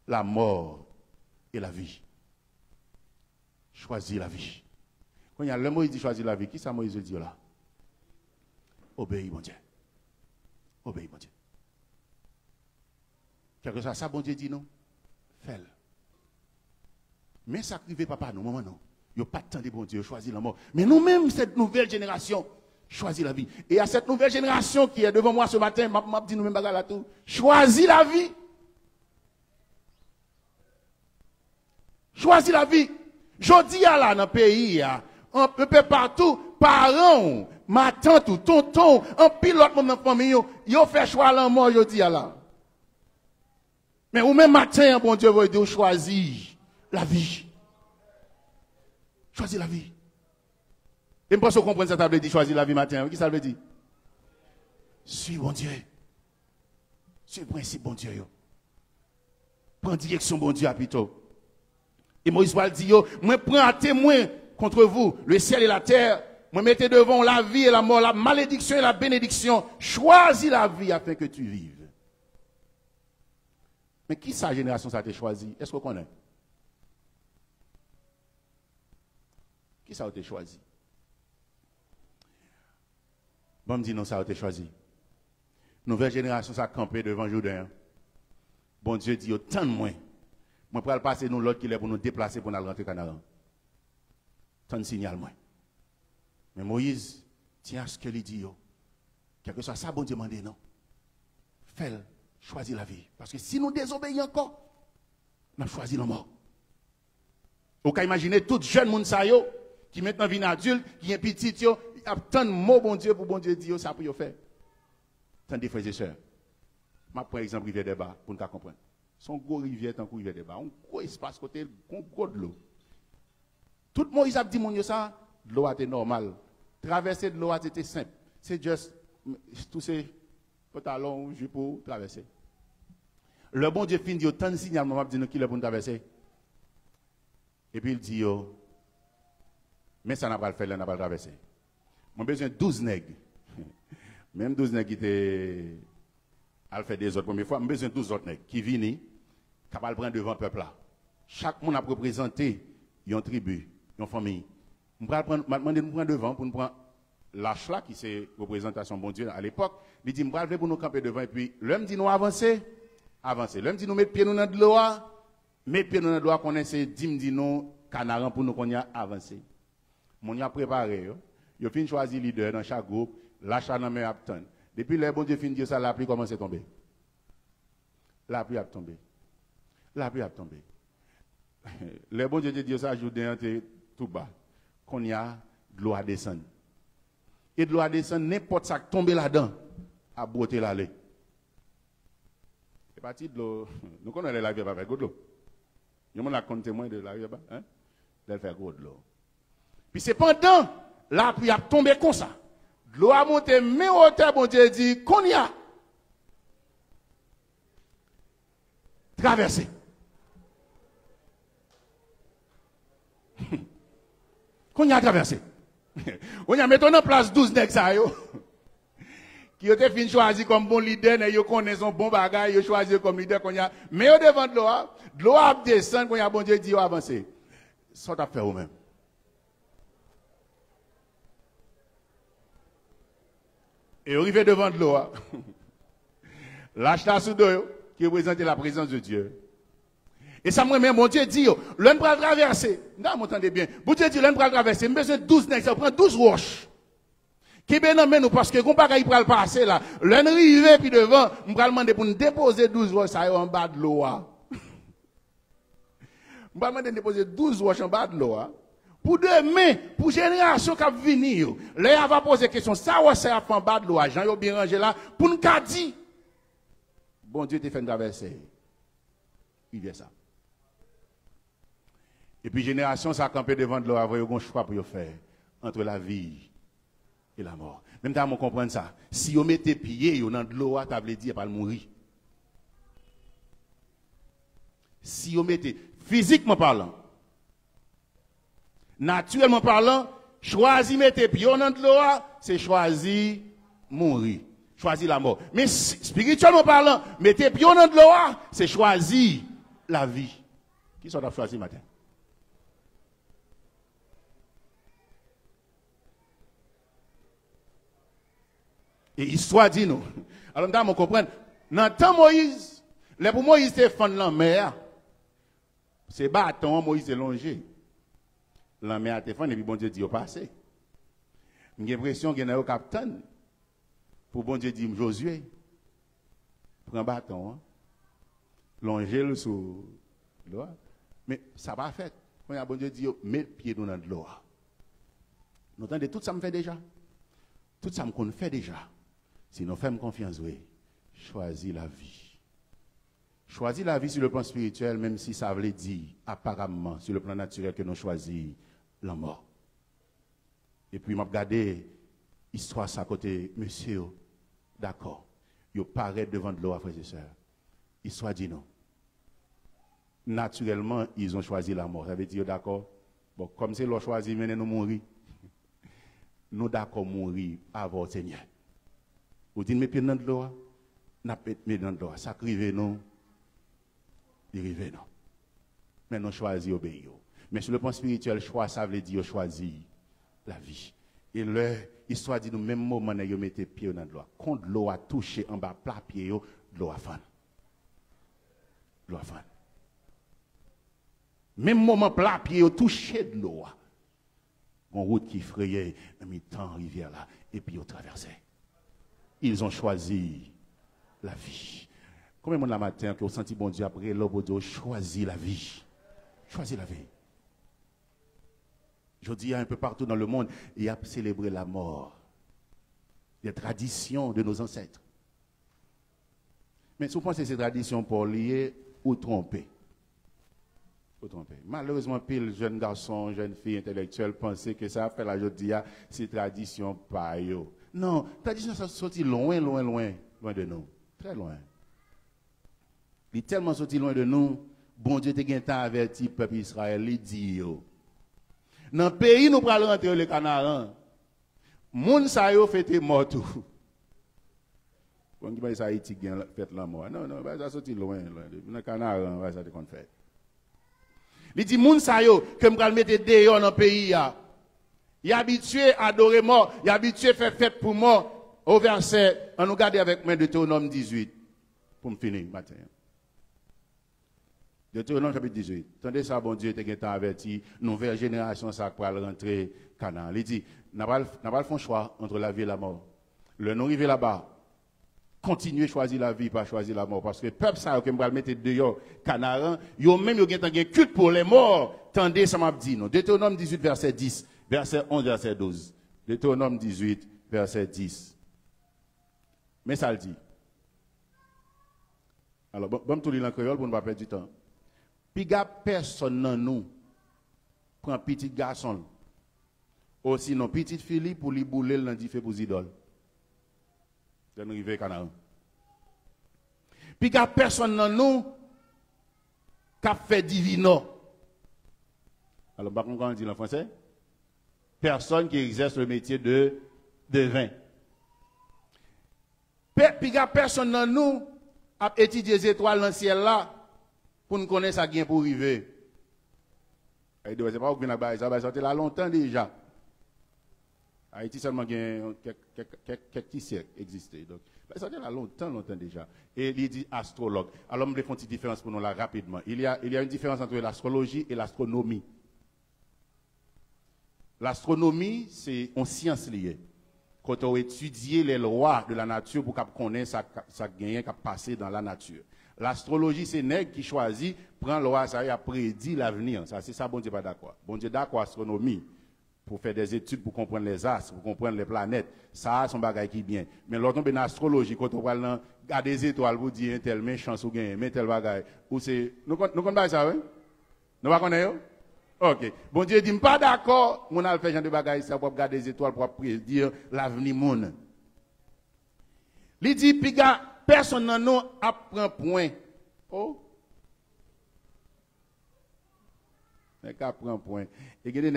la mort et la vie. Choisis la vie. Quand il y a le Moïse dit choisis la vie, qui ça Moïse dit là? Obéis bon Dieu. Obéis bon Dieu. Quelque chose ça bon Dieu dit non? Fais-le. Mais ça privé papa non, maman non. Il n'y a pas de temps de bon Dieu, choisis la mort. Mais nous-mêmes, cette nouvelle génération, choisis la vie. Et à cette nouvelle génération qui est devant moi ce matin, m'a dit nous-mêmes bagarre là tout, choisis la vie. Choisis la vie. Je dis à là dans le pays, un peu partout, parents, ma tante ou tonton, un pilote dans la famille, ils ont fait choix la mort, je dis à là. Mais ou même matin, bon Dieu, vous dire choisis la vie. Choisis la vie. Et je pense qu'on comprend ça, ça veut dire choisir la vie matin. Qui ça veut dire? Suis bon Dieu. Suis le principe bon Dieu. Prends direction bon Dieu à plutôt. Et Moïse va le dire, moi prends un témoin contre vous, le ciel et la terre. Moi mettez devant la vie et la mort, la malédiction et la bénédiction. Choisis la vie afin que tu vives. Mais qui sa génération ça t'a choisi? Est-ce qu'on connaît? Qui ça a été choisi? Bon, me dit non, ça a été choisi. Nouvelle génération, ça a campé devant Jourdain. Bon Dieu dit, autant de moins. Moi, pour passer nous l'autre qui est pour nous déplacer pour nous rentrer au Canaan. Tant de signal, moi. Mais Moïse, tiens à ce que lui dit, quel que soit ça, bon Dieu m'a dit non. Fais-le, choisis la vie. Parce que si nous désobéissons encore, nous choisissons la mort. Vous pouvez imaginer tout jeune monde qui qui maintenant vient adulte, qui est petit, il a tant de mots, bon Dieu, pour bon Dieu dire ça pour faire. Tant de frères et sœurs. Je prends exemple rivière des bas pour nous comprendre. Son gros rivière, tant que rivière des bas, un gros espace côté, un gros de l'eau. Tout le monde, il a dit, mon Dieu, ça, l'eau était normale. Traverser de l'eau, c'était simple. C'est juste, tous ces pantalons, jupons, traverser. Le bon Dieu finit, il y a tant de signes, il dit, qu'il est pour nous traverser. Et puis il dit, mais ça n'a pas le fait, là, n'a pas le traverser. J'ai besoin de 12 nègres. Même 12 nègres qui étaient à faire des autres premières fois, j'ai besoin de 12 autres nègres qui viennent, qui va le prendre devant le peuple là. Chaque monde a représenté une tribu, une famille. Je vais demander de prendre devant pour nous prendre l'âge là, qui c'est représentation bon Dieu à l'époque. Il dit, je vais lever pour nous camper devant et puis, l'homme dit nous avancer, avancer. L'homme dit nous mettre pied nous dans de l'eau, mettre pied nous dans de l'eau, qu'on essaie dit nous canaran pour nous qu'on y a avancé. Mon y a préparé, il fin choisi leader dans chaque groupe, l'achat dans mes abtons. Depuis le bon Dieu fin dire ça, la pluie commence à tomber. La pluie a tombé. La pluie a tombé. Le bon Dieu dit ça, ajoute tout bas. Qu'on y a de l'eau à descendre. Et de l'eau à descendre, n'importe ça qui tombe là-dedans, à broter l'allée. C'est parti de l'eau. Nous connaissons la vie avec de l'eau. Il y a un témoin de la vie, hein? Elle fait gros de l'eau. Puis c'est pendant la pluie a tombé comme ça. L'eau a monté, mais au terre, bon Dieu dit, qu'on y a traversé. Qu'on y a traversé. On y a mis en place 12 nègres qui ont été fin choisi comme bon leader, ils connaissent son bon bagage, ils ont choisi comme leader qu'on y a. Mais au devant de l'eau a descendu, qu'on y a bon Dieu dit, avancer. Ça t'a fait vous-même. Et arrivé devant de l'eau, l'achat sous d'eau qui représente la présence de Dieu. Et ça me met, mon Dieu dit, l'homme va traverser. Non, m'entendez bien. Mon Dieu dit, l'homme va traverser. Il besoin de 12 nègres, ça prend 12 roches. Qui bien non, nous, parce que, qu'on pas qu'il va le passer là. L'homme arrivé, puis devant, on va demander pour nous déposer 12 roches, ça en bas de l'eau. On va demander de déposer 12 roches en bas de l'eau. Pour demain, pour génération qui va venir, là, on va poser question, ça ou ça en bas de l'eau, Jean, yo bien rangé là, pour nous dire, bon Dieu te fait traverser. Il vient ça. Et puis, génération, ça a campé devant de l'eau, avant, il y a un choix pour faire entre la vie et la mort. Même temps, on comprend ça. Si vous mettez pied dans de l'eau, ça veut dire pas le mourir. Si vous mettez, physiquement parlant, naturellement parlant, choisir mettre pied dans de l'eau, c'est choisir mourir. Choisir la mort. Mais spirituellement parlant, mettre pied dans de l'eau, c'est choisir la vie. Qui sont à choisir matin? Et histoire dit nous. Alors, nous comprendre. Dans le temps Moïse, pour Moïse, c'est fond de la mer. C'est bâton, Moïse est longé. La mer a été fond, et puis bon Dieu dit, au passé. J'ai l'impression qu'il y a un capitaine. Pour bon Dieu dit, Josué, prends bâton, hein, longé sous l'eau. Mais ça va fait. Quand bon Dieu dit, mets pied dans l'eau. Nous entendez, tout ça me fait déjà. Tout ça me fait déjà. Si nous faisons confiance, oui, choisis la vie. Choisis la vie sur le plan spirituel, même si ça veut dire, apparemment, sur le plan naturel, que nous choisissons la mort. Et puis, je regardé l'histoire à côté, monsieur, d'accord, il paraît devant de l'eau, frères et sœurs. Histoire dit non. Naturellement, ils ont choisi la mort. Ça veut dire, d'accord, bon, comme c'est l'eau choisi, maintenant nous mourir. Nous d'accord mourir avant le Seigneur. Vous dites, mais pieds dans de l'eau, n'a pas mis dans de l'eau. Ça crive non, il rive non. Mais nous choisissons obéir. Mais sur le plan spirituel, choix, ça veut dire choisir la vie. Et l'histoire dit, nous, même moment, nous mettez pieds dans de l'eau. Quand l'eau a touché en bas, plat pied, l'eau a fan. L'eau a fan. Même moment, plat pied, touché de l'eau. En route qui frayait, dans le temps, rivière là, et puis ils ont traversé. Ils ont choisi la vie. Combien de monde la matin qui ont senti bon Dieu après l'eau, choisi la vie. Choisi la vie. Je dis un peu partout dans le monde, il y a célébré la mort. Des traditions de nos ancêtres. Mais si vous pensez que ces traditions pour lier ou tromper. Malheureusement, pile jeunes garçons, jeunes filles intellectuelles pensaient que ça fait la jodia, c'est tradition pas yo. Non, tradition ça sorti loin de nous. Très loin. Il est tellement sorti loin de nous, bon Dieu te averti le peuple Israël, il dit yo. Dans le pays, nous prenons rentrer les Canaran. Moun sa yo fête mort tout. Quand il ça Haïti gagne fête la mort. Non, ça sorti loin. Dans le Canaran, ça te compte fait. Il dit moun sa yo que m'pral mettre dehors dans le pays ya. Il est habitué à adorer mort, il est habitué à faire fête pour mort. Au verset, on nous garde avec moi Deutéronome 18 pour me finir matin. Deutéronome chapitre 18. Tendez ça, bon Dieu, te averti, nouvelle génération, ça va rentrer Canaan. Il dit, n'a pas le choix entre la vie et la mort. Le non arrivé là-bas, continuez à choisir la vie, pas choisir la mort. Parce que le peuple, ça, que va mettre dehors, Canaan, yo même, yo un culte pour les morts. Tendez, ça m'a dit, non. Deutéronome 18, verset 10, verset 11, verset 12. Deutéronome 18, verset 10. Mais ça le dit. Alors, bon, tout lire en créole pour ne pas perdre du temps. Piga personne dans nous prend petit garçon. Aussi non petite fille pour lui bouler dans dit fait pour idole. Dans rivière Canaan. Piga personne dans nous qui fait divino. Alors par contre, quand on dit en français, personne qui exerce le métier de vin. Piga personne dans nous a étudié les étoiles dans le ciel là. Pour nous connaître ça qui est pour arriver. C'est pas où ça va sortir là longtemps déjà. Haïti seulement quelques siècles existé. Donc, ça sortir là longtemps déjà. Et il dit astrologue. Alors, je vais faire une petite différence pour nous là rapidement. Il y a une différence entre l'astrologie et l'astronomie. L'astronomie, c'est une science liée. Quand on étudie les lois de la nature pour qu'on connaisse ça gagne qui a passé dans la nature. L'astrologie, c'est nègre qui choisit, prend loi, ça y a prédit l'avenir. Ça, c'est ça, bon Dieu pas d'accord. Bon Dieu d'accord, astronomie, pour faire des études, pour comprendre les astres, pour comprendre les planètes. Ça, son bagage qui est bien. Mais lorsqu'on est en astrologie, quand on parle garder des étoiles, vous dites un tel méchant ou gain, un tel bagage. Ou c'est, nous connaissons ça, oui? Nous ne connaissons pas? Ok. Bon Dieu dit, pas d'accord, mon a fait genre de bagage, ça pour garder des étoiles, pour prédire l'avenir monde. Il dit, piga, personne n'en nous apprend point. Oh. Mais qu'à prend point. Et il y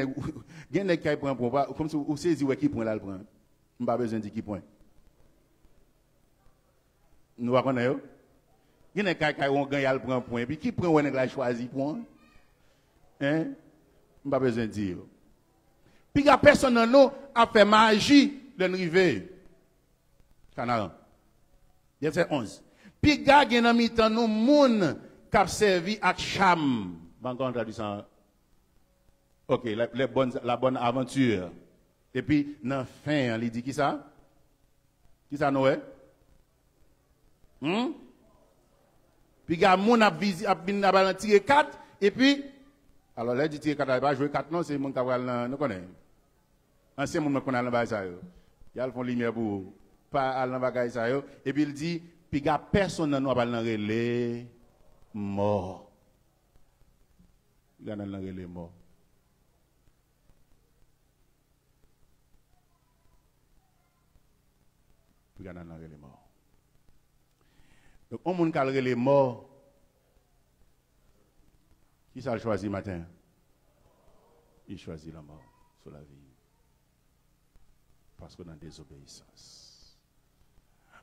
a des qui prend point. Comme si vous saisiez qui point là le prend. On pas besoin de dire qui point. Nous va connaître. Il y a des qui ont gagné le prend point. Puis qui prend on a choisi point. Hein? On pas besoin de dire. Puis il y a personne n'en nous a fait magie de river. Canaran. Verset 11. Puis gars gen nan mitan nou moun k'ap servi ak cham. Ban kon traduction. OK, la bonne aventure. Et puis nan fin, il dit qui ça? Qui ça Noé? Puis gars moun ap bin ap tirer 4 et puis alors là dit tirer 4 il va jouer 4 non, c'est moun ka pral nous connaît. Ancien moun connaît dans ba ça yo. Y a le font lumière pour pas aller dans bagage ça yo et puis il dit puis gars personne nan nous pas dans relé mort. Gars dans relé mort. Puis gars dans relé mort. Donc on moun ka relé mort. Qui ça choisi matin? Il choisit la mort sur la vie. Parce qu'on a désobéissance.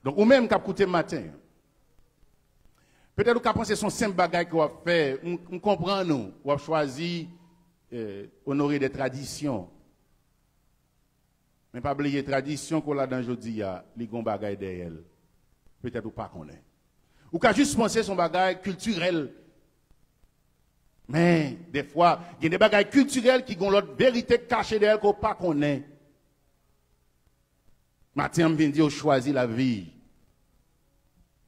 Donc, ou même qu'à écouter matin, peut-être qu'à penser son simple bagage qu'on va faire, on comprend nous, on va choisir honorer des traditions. Mais pas oublier les traditions qu'on a dans aujourd'hui, les grands bagages derrière. Peut-être ou pas qu'on est. Ou qu'à juste penser son bagage culturel. Mais, des fois, il y a des bagages culturels qui ont l'autre vérité cachée derrière qu'on pas qu'on est. Matin, on vient dire, choisis la vie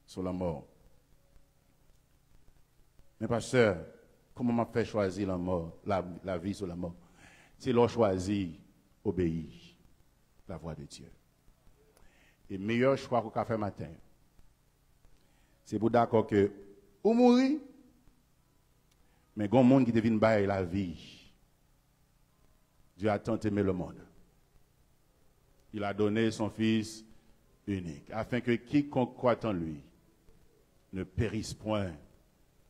sur la mort. Mais pasteur, comment m'a fait choisir la mort, la vie sur la mort? c'est leur choisir, obéir la voix de Dieu. Et le meilleur choix qu'on a fait matin, c'est pour d'accord que ou mourir, mais il y a un monde qui devine bailler la vie. Dieu a tant aimé le monde. Il a donné son Fils unique, afin que quiconque croit en lui ne périsse point,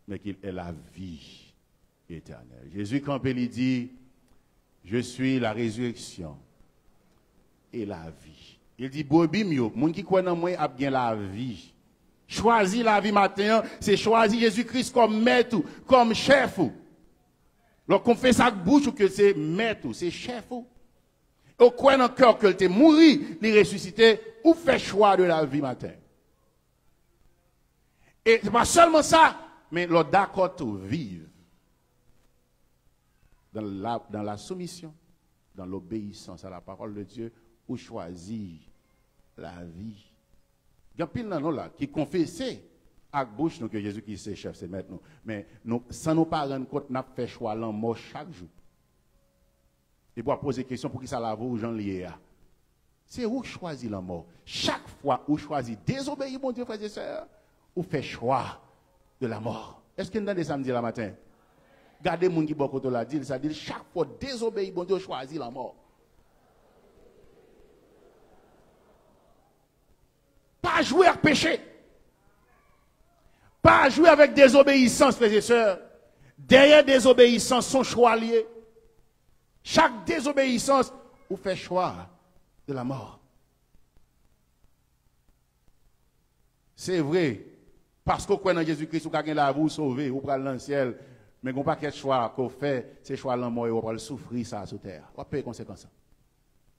mais qu'il ait la vie éternelle. Jésus, quand il dit, je suis la résurrection et la vie. Il dit, Bobi mio, moun qui croit en moi a bien la vie. Choisis la vie matin, c'est choisir Jésus-Christ comme maître, comme chef. Lorsqu'on fait ça bouche que c'est maître, c'est chef. Au coin dans le cœur que tu es mort, il est ressuscité, ou fait choix de la vie matin. Et c'est pas seulement ça, mais le d'accord de vivre dans la soumission, dans l'obéissance à la parole de Dieu, ou choisir la vie. Il y a pile dans là qui confessaient à bouche que Jésus-Christ est chef, c'est maître nous. Mais nous, sans nous pas rendre compte, nous avons fait choix la mort chaque jour. Et pour poser des questions pour qui ça la vaut aux gens liés. C'est où choisir la mort. Chaque fois où choisir désobéir, mon Dieu, frères et sœurs, ou fait choix de la mort. Est-ce qu'il y a des samedis la matin? Gardez les gens qui beaucoup la dit, ça dit chaque fois désobéir, mon Dieu, choisir la mort. Pas jouer avec péché. Pas jouer avec désobéissance, frères et sœurs. Derrière désobéissance, son choix lié. Chaque désobéissance, vous fait choix de la mort. C'est vrai. Parce qu'on croit dans Jésus-Christ, vous avez la vous sauver, vous prenez dans le ciel. Mais vous n'avez pas quel choix qu'on fait, c'est choix de la mort et vous allez souffrir ça sur terre. Vous avez les conséquences.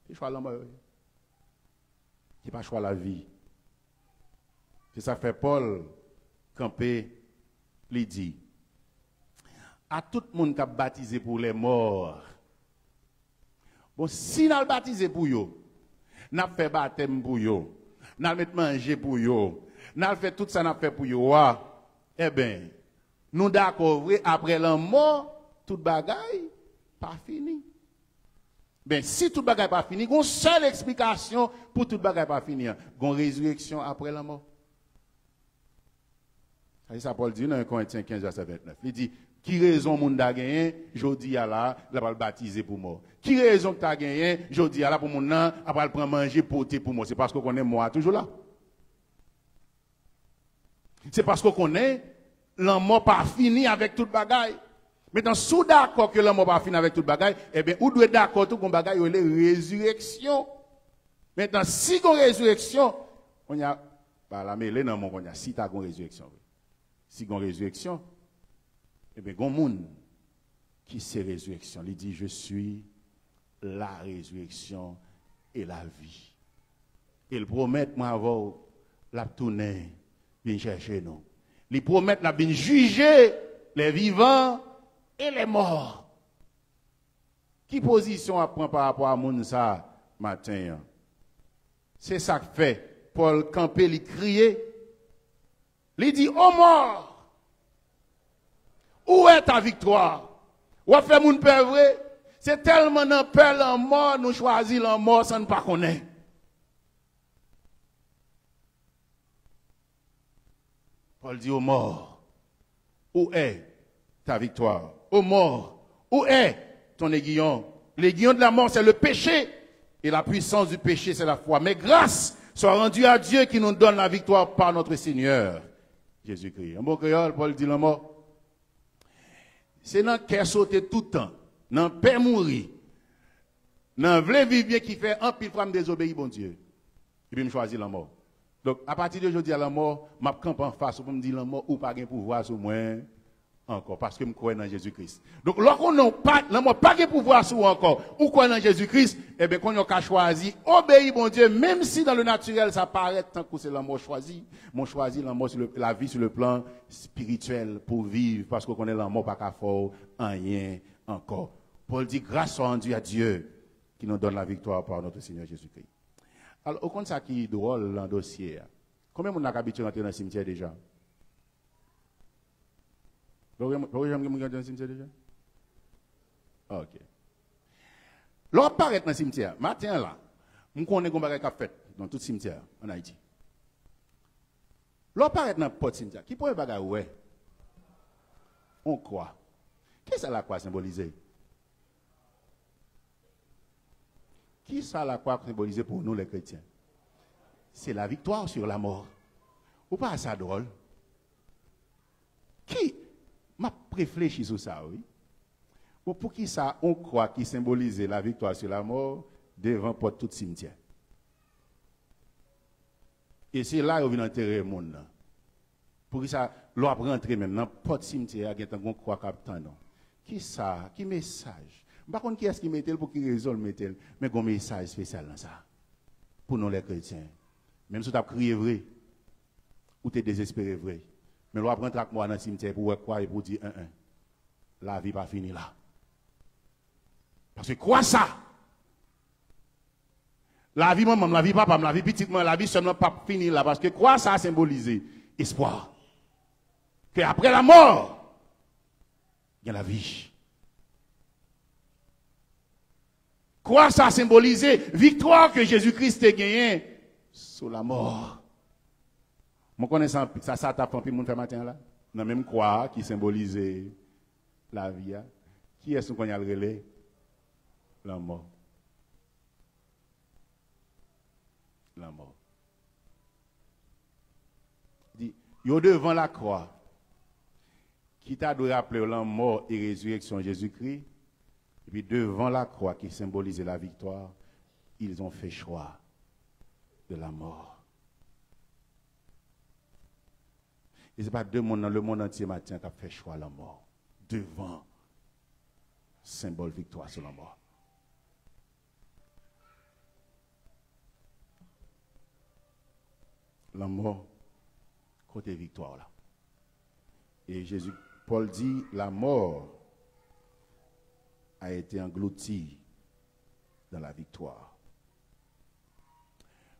C'est choix de la mort. Ce n'est pas choix de la vie. C'est ça fait Paul camper, lui dit, à tout le monde qui a baptisé pour les morts. Bon, si nous avons baptisé pour eux, nous avons fait baptême pour eux, nous avons fait manger pour eux, nous avons fait tout ça, nous avons fait pour eux, eh bien, nous d'accord, après la mort, toute bagaille pas fini. Ben, si toute bagaille pas fini, il y a une seule explication pour toute bagaille pas fini. Il y a une résurrection après la mort. C'est ça Paul dit dans 1 Corinthiens 15, verset 29. Il dit, qui raison moun da gagné, jodi a la va le baptiser pour moi. Qui raison que tu as gagné, jodi a la pour moun nan, après le prendre manger porter pour moi. C'est parce qu'on connaît moi toujours là. C'est parce qu'on connaît la mort pas fini avec toute bagaille. Maintenant, sous d'accord que la mort pas fini avec toute bagaille, eh bien, ou doit d'accord tout qu'on bagaille ou les résurrection. Maintenant, si qu'on résurrection, on y a bah la mêlée dans mon on y a si tu as une résurrection. Si on résurrection, eh bien, il y a un monde qui c'est résurrection. Il dit, je suis la résurrection et la vie. Il promet, moi, avoir la tournée, bien chercher nous. Il promet, la bien juger les vivants et les morts. Qui position à prendre par rapport à moun ça matin? C'est ça que fait Paul Campé, il criait. Il dit, oh mort, où est ta victoire? Ou a fait moun peur vrai? C'est tellement dans peur la mort, nous choisissons la mort sans ne pas connaître. Paul dit, oh mort, où est ta victoire? Oh mort, où est ton aiguillon? L'aiguillon de la mort, c'est le péché. Et la puissance du péché, c'est la foi. Mais grâce soit rendue à Dieu qui nous donne la victoire par notre Seigneur Jésus-Christ. En bon créole, Paul dit la mort. C'est dans le cœur sauter tout le temps, dans le paix mourir, dans le vrai vivre bien qui fait un pile femme désobéir, bon Dieu. Et puis, je choisis la mort. Donc, à partir d'aujourd'hui, à la mort, je campe en face pour me dire la mort ou pas de pouvoir sur moi encore, parce que je crois dans Jésus-Christ. Donc, lorsqu'on n'a pas, la mort pas de pouvoir sur moi encore, ou croit dans Jésus-Christ, eh bien, qu'on a choisi, obéir, bon Dieu, même si dans le naturel, ça paraît tant que c'est la mort choisie, mon choisi la mort sur la vie sur le plan spirituel pour vivre, parce qu'on connaît la mort pas qu'à faire rien encore. Paul dit, grâce soit rendue à Dieu qui nous donne la victoire par notre Seigneur Jésus-Christ. Alors, au compte ça qui est drôle dans le dossier, combien de monde a habitué à rentrer dans le cimetière déjà? Vous avez dans le cimetière déjà? Ok. L'on paraît dans le cimetière. Matin là, on connaît qu'on va faire fête dans tout cimetière en Haïti. L'on paraît dans le cimetière. Qui pourrait bagarre ouais? On croit. Qu'est-ce que la croix symbolise? Qui ça la croix symbolise pour nous les chrétiens? C'est la victoire sur la mort. Ou pas ça drôle? Qui m'a réfléchi sur ça, oui? Pour qui ça on croit qui symbolise la victoire sur la mort devant porte tout cimetière? Et c'est là où vient enterrer le monde. Pour qui ça l'on rentrer même dans porte cimetière il y a un croix captain non. Qui ça? Qui message? Par contre qui est-ce qui mettait pour qui résolve mettait mais un message spécial dans ça. Pour nous les chrétiens. Même si tu as crié vrai ou tu es désespéré vrai. Mais l'on rentrer avec moi dans le cimetière pour croire et pour dire la vie pas finie là. Parce que quoi ça? La vie maman, la vie papa, la vie petite maman, la vie seulement pas finie là. Parce que quoi ça a symbolisé? Espoir. Que après la mort, il y a la vie. Quoi ça a symbolisé? Victoire que Jésus-Christ a gagnée sur la mort. Moi connais ça t'a fait mon fait matin là. Non même quoi qui symbolisait la vie. Qui est-ce qu'on a le relais? La mort. La mort. Dit, yo devant la croix, qui t'a dû rappeler la mort et résurrection de Jésus-Christ, et puis devant la croix qui symbolisait la victoire, ils ont fait choix de la mort. Et ce n'est pas deux mondes dans le monde entier matin qui a fait choix de la mort. Devant, symbole victoire sur la mort. La mort, côté victoire là. Et Jésus, Paul dit, la mort a été engloutie dans la victoire.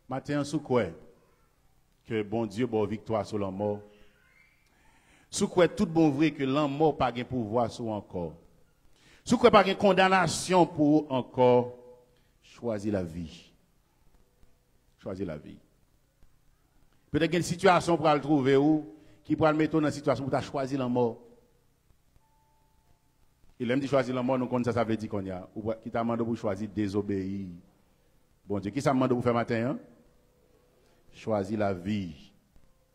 Matin, sous quoi que bon Dieu bon victoire sur la mort. Sous quoi tout bon vrai que la mort pas de pouvoir sur encore. Sous quoi pas de condamnation pour encore choisir la vie. Choisir la vie. Peut-être qu'il y a une situation pour le trouver où, qui pourra le mettre dans une situation où tu as choisi la mort. Il aime de choisir la mort, nous connaissons ça veut dire qu'on y a. Ou qui t'a demandé pour choisir désobéir. Bon Dieu, qui ça demande pour faire matin? Hein? Choisir la vie,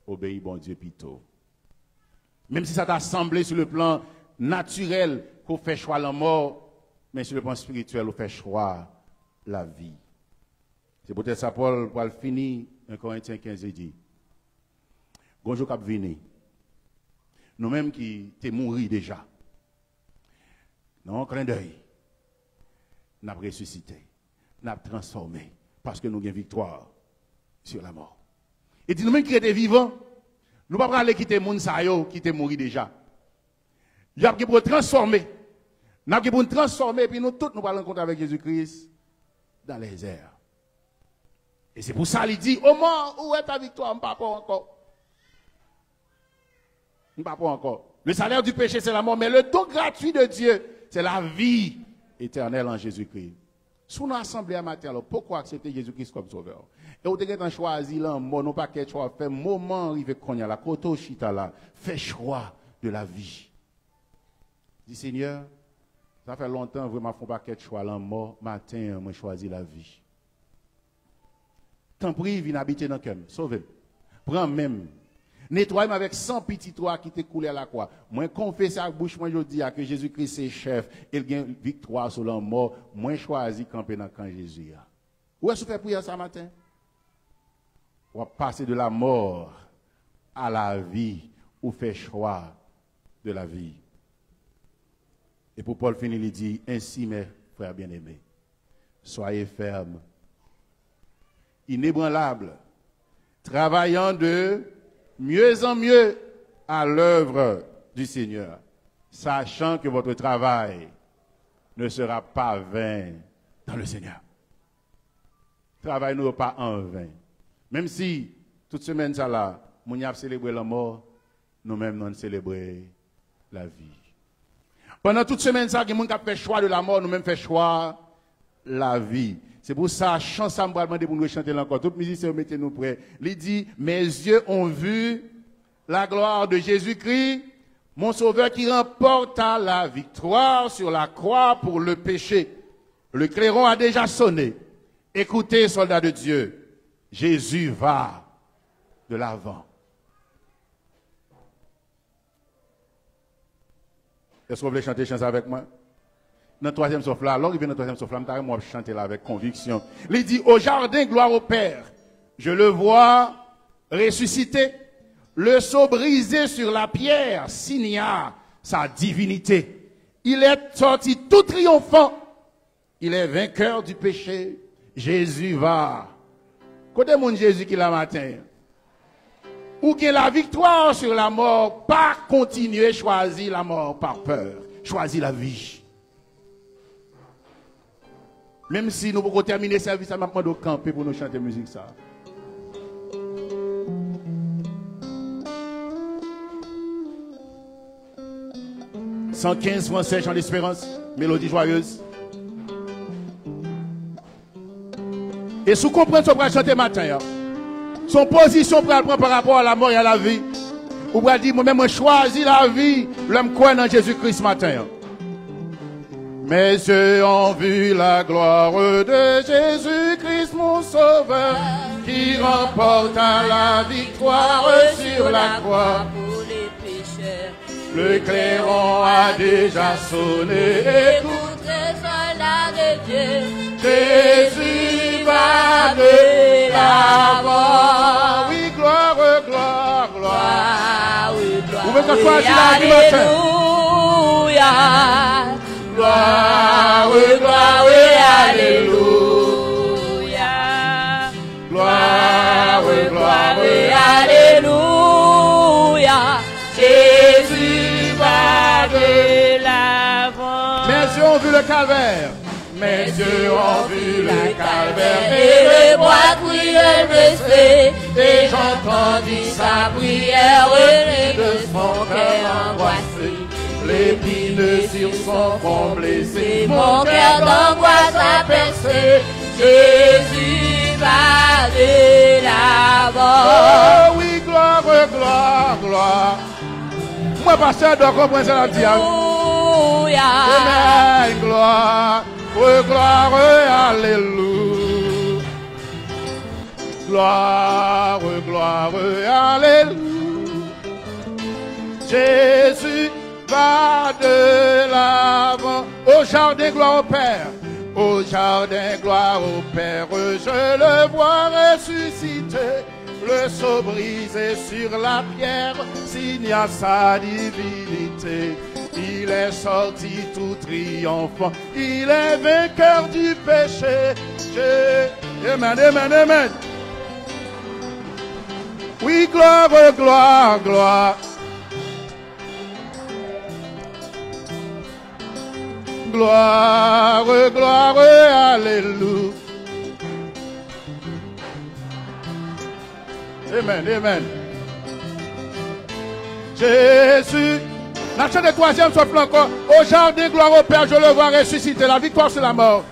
obéir bon Dieu plutôt. Même si ça t'a semblé sur le plan naturel qu'on fait choix la mort, mais sur le plan spirituel, on fait choix la vie. C'est peut-être ça, Paul, pour le finir, 1 Corinthiens 15 dit. Bonjour cap vini. Nous-mêmes qui t'es mouru déjà. Non, clin d'œil. Nous avons ressuscité. Nous avons transformé. Parce que nous avons victoire sur la mort. Et dit nous-mêmes qui étaient vivants, nous ne pouvons pas aller quitter moun sa yo qui t'es mouru déjà. Nous avons pour transformer. Nous avons pour transformer et puis nous tous nous allons rencontrer avec Jésus-Christ dans les airs. Et c'est pour ça qu'il dit, au moins, où est ta victoire? Je ne parle pas encore. Je ne parle pas encore. Le salaire du péché, c'est la mort, mais le don gratuit de Dieu, c'est la vie éternelle en Jésus-Christ. Si on a assemblé à matin, alors pourquoi accepter Jésus-Christ comme sauveur? Et vous avez choisi là, non pas qu'un choix, fait moment arrivé qu'on y a la koto chita là, fait choix de la vie. Dis Seigneur, ça fait longtemps, vraiment, font pas qu'un choix là, mort, matin, moi choisi la vie. Tant pis, viens habiter dans le cœur. Sauve-le. Prends même. Nettoie-moi avec 100 petits toits qui t'est coulé à la croix. Moi, confesse à la bouche, moi, je dis que Jésus-Christ est chef. Il gagne victoire sur la mort. Moi, choisi camper dans le camp Jésus. Où est-ce que vous faites prière ce matin? On va passer de la mort à la vie. Ou fait choix de la vie. Et pour Paul finir, il dit, ainsi, mes frères bien-aimés, soyez fermes, inébranlables, travaillant de mieux en mieux à l'œuvre du Seigneur, sachant que votre travail ne sera pas vain dans le Seigneur. Travail ne pas en vain. Même si, toute semaine, ça là, nous avons célébré la mort, nous-mêmes, nous avons célébré la vie. Pendant toute semaine, ça, nous avons fait choix de la mort, nous-mêmes fait choix la vie. C'est pour ça, chant ça, je vais demander pour nous chanter encore. Toutes les musiciens, mettez-nous prêts. Il dit, mes yeux ont vu la gloire de Jésus-Christ, mon sauveur qui remporta la victoire sur la croix pour le péché. Le clairon a déjà sonné. Écoutez, soldats de Dieu, Jésus va de l'avant. Est-ce que vous voulez chanter chanson avec moi? Dans le troisième souffle là, alors il vient dans le troisième souffle là, moi je chanter là avec conviction. Il dit, au jardin, gloire au Père, je le vois ressuscité, le sceau brisé sur la pierre signa sa divinité. Il est sorti tout triomphant, il est vainqueur du péché. Jésus va. Côté mon Jésus qui la matin. Ou que la victoire sur la mort, pas continuer choisir la mort par peur, choisir la vie. Même si nous pouvons terminer le service, ça m'a demandé de camper pour nous chanter musique ça. « 115 Français, chant d'espérance, mélodie joyeuse. » Et sous comprendre ce qu'on va chanter matin, son position pour prendre par rapport à la mort et à la vie, ou va dire, moi-même, je choisis la vie, l'homme croit dans Jésus-Christ ce matin. Mes yeux ont vu la gloire de Jésus-Christ, mon sauveur, qui remporta la victoire sur la croix pour les pécheurs. Le clairon a déjà sonné. Écoutez, soldats de Dieu, Jésus va de l'avant. Oui, gloire, gloire, gloire. Oui, gloire. Vous pouvez choisir la vie matin. Alléluia. Gloire, gloire, alléluia. Gloire, gloire, alléluia. Jésus va de l'avant. Mes yeux ont vu le calvaire. Mes yeux ont vu le calvaire et le bois brûlé. Et j'entendis sa prière de son cœur angoissé. L'épine sur son front blessé, mon cœur d'angoisse a percé. Jésus va de l'avant. Oh oui, gloire, gloire, gloire. Moi, pasteur, dois comprendre ça la diable. Amen, gloire, gloire, alléluia. Gloire, gloire, alléluia. Jésus va de l'avant. Au jardin, gloire au Père. Au jardin, gloire au Père. Je le vois ressusciter. Le sceau brisé sur la pierre signe à sa divinité. Il est sorti tout triomphant. Il est vainqueur du péché. Amen, amen, amen. Oui, gloire, gloire, gloire. Gloire, gloire, alléluia. Amen, amen. Jésus, la chante de troisième souffle encore. Au jardin, gloire au Père, je le vois ressusciter. La victoire sur la mort.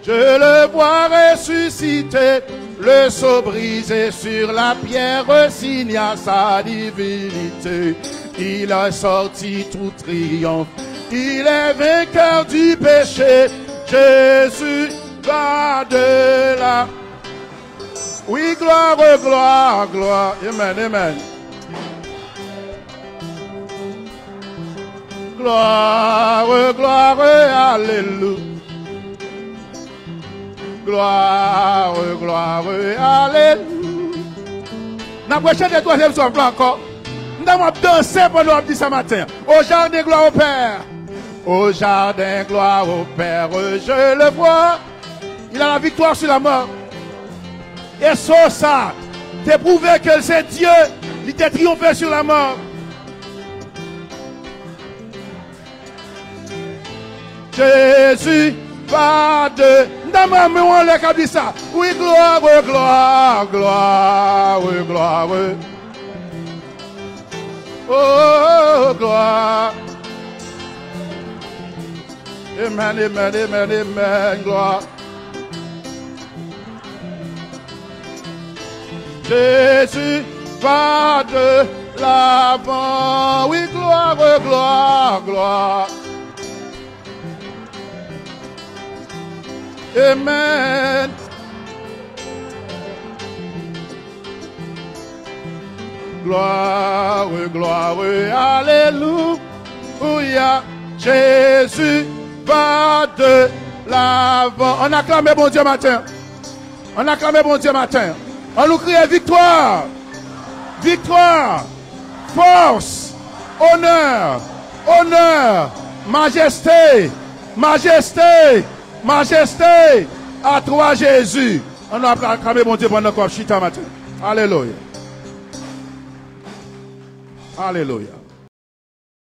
Je le vois ressusciter. Le sceau brisé sur la pierre signe à sa divinité. Il a sorti tout triomphe. Il est vainqueur du péché. Jésus va de là. Oui, gloire, gloire, gloire. Amen, amen. Gloire, gloire, alléluia. Gloire, gloire, alléluia. La prochaine et troisième souffle encore. Nous allons danser pendant nous dit ce matin. Au jardin, gloire au Père. Au jardin, gloire au Père. Je le vois. Il a la victoire sur la mort. Et ça, t'es prouvé que c'est Dieu. Il t'a triomphé sur la mort. Jésus va de... Oui, gloire, gloire, gloire, gloire. Oh, gloire. Amen, amen, amen, amen. Gloire. Jésus va de l'avant. Oui, gloire, gloire, gloire. Amen. Gloire, gloire, alléluia. Jésus va de l'avant. On acclame bon Dieu matin. On acclame bon Dieu matin. On nous crie victoire. Victoire. Force. Honneur. Honneur. Majesté. Majesté. Majesté. À toi Jésus. On a acclamé bon Dieu pendant le corps chita matin. Alléluia. Alléluia.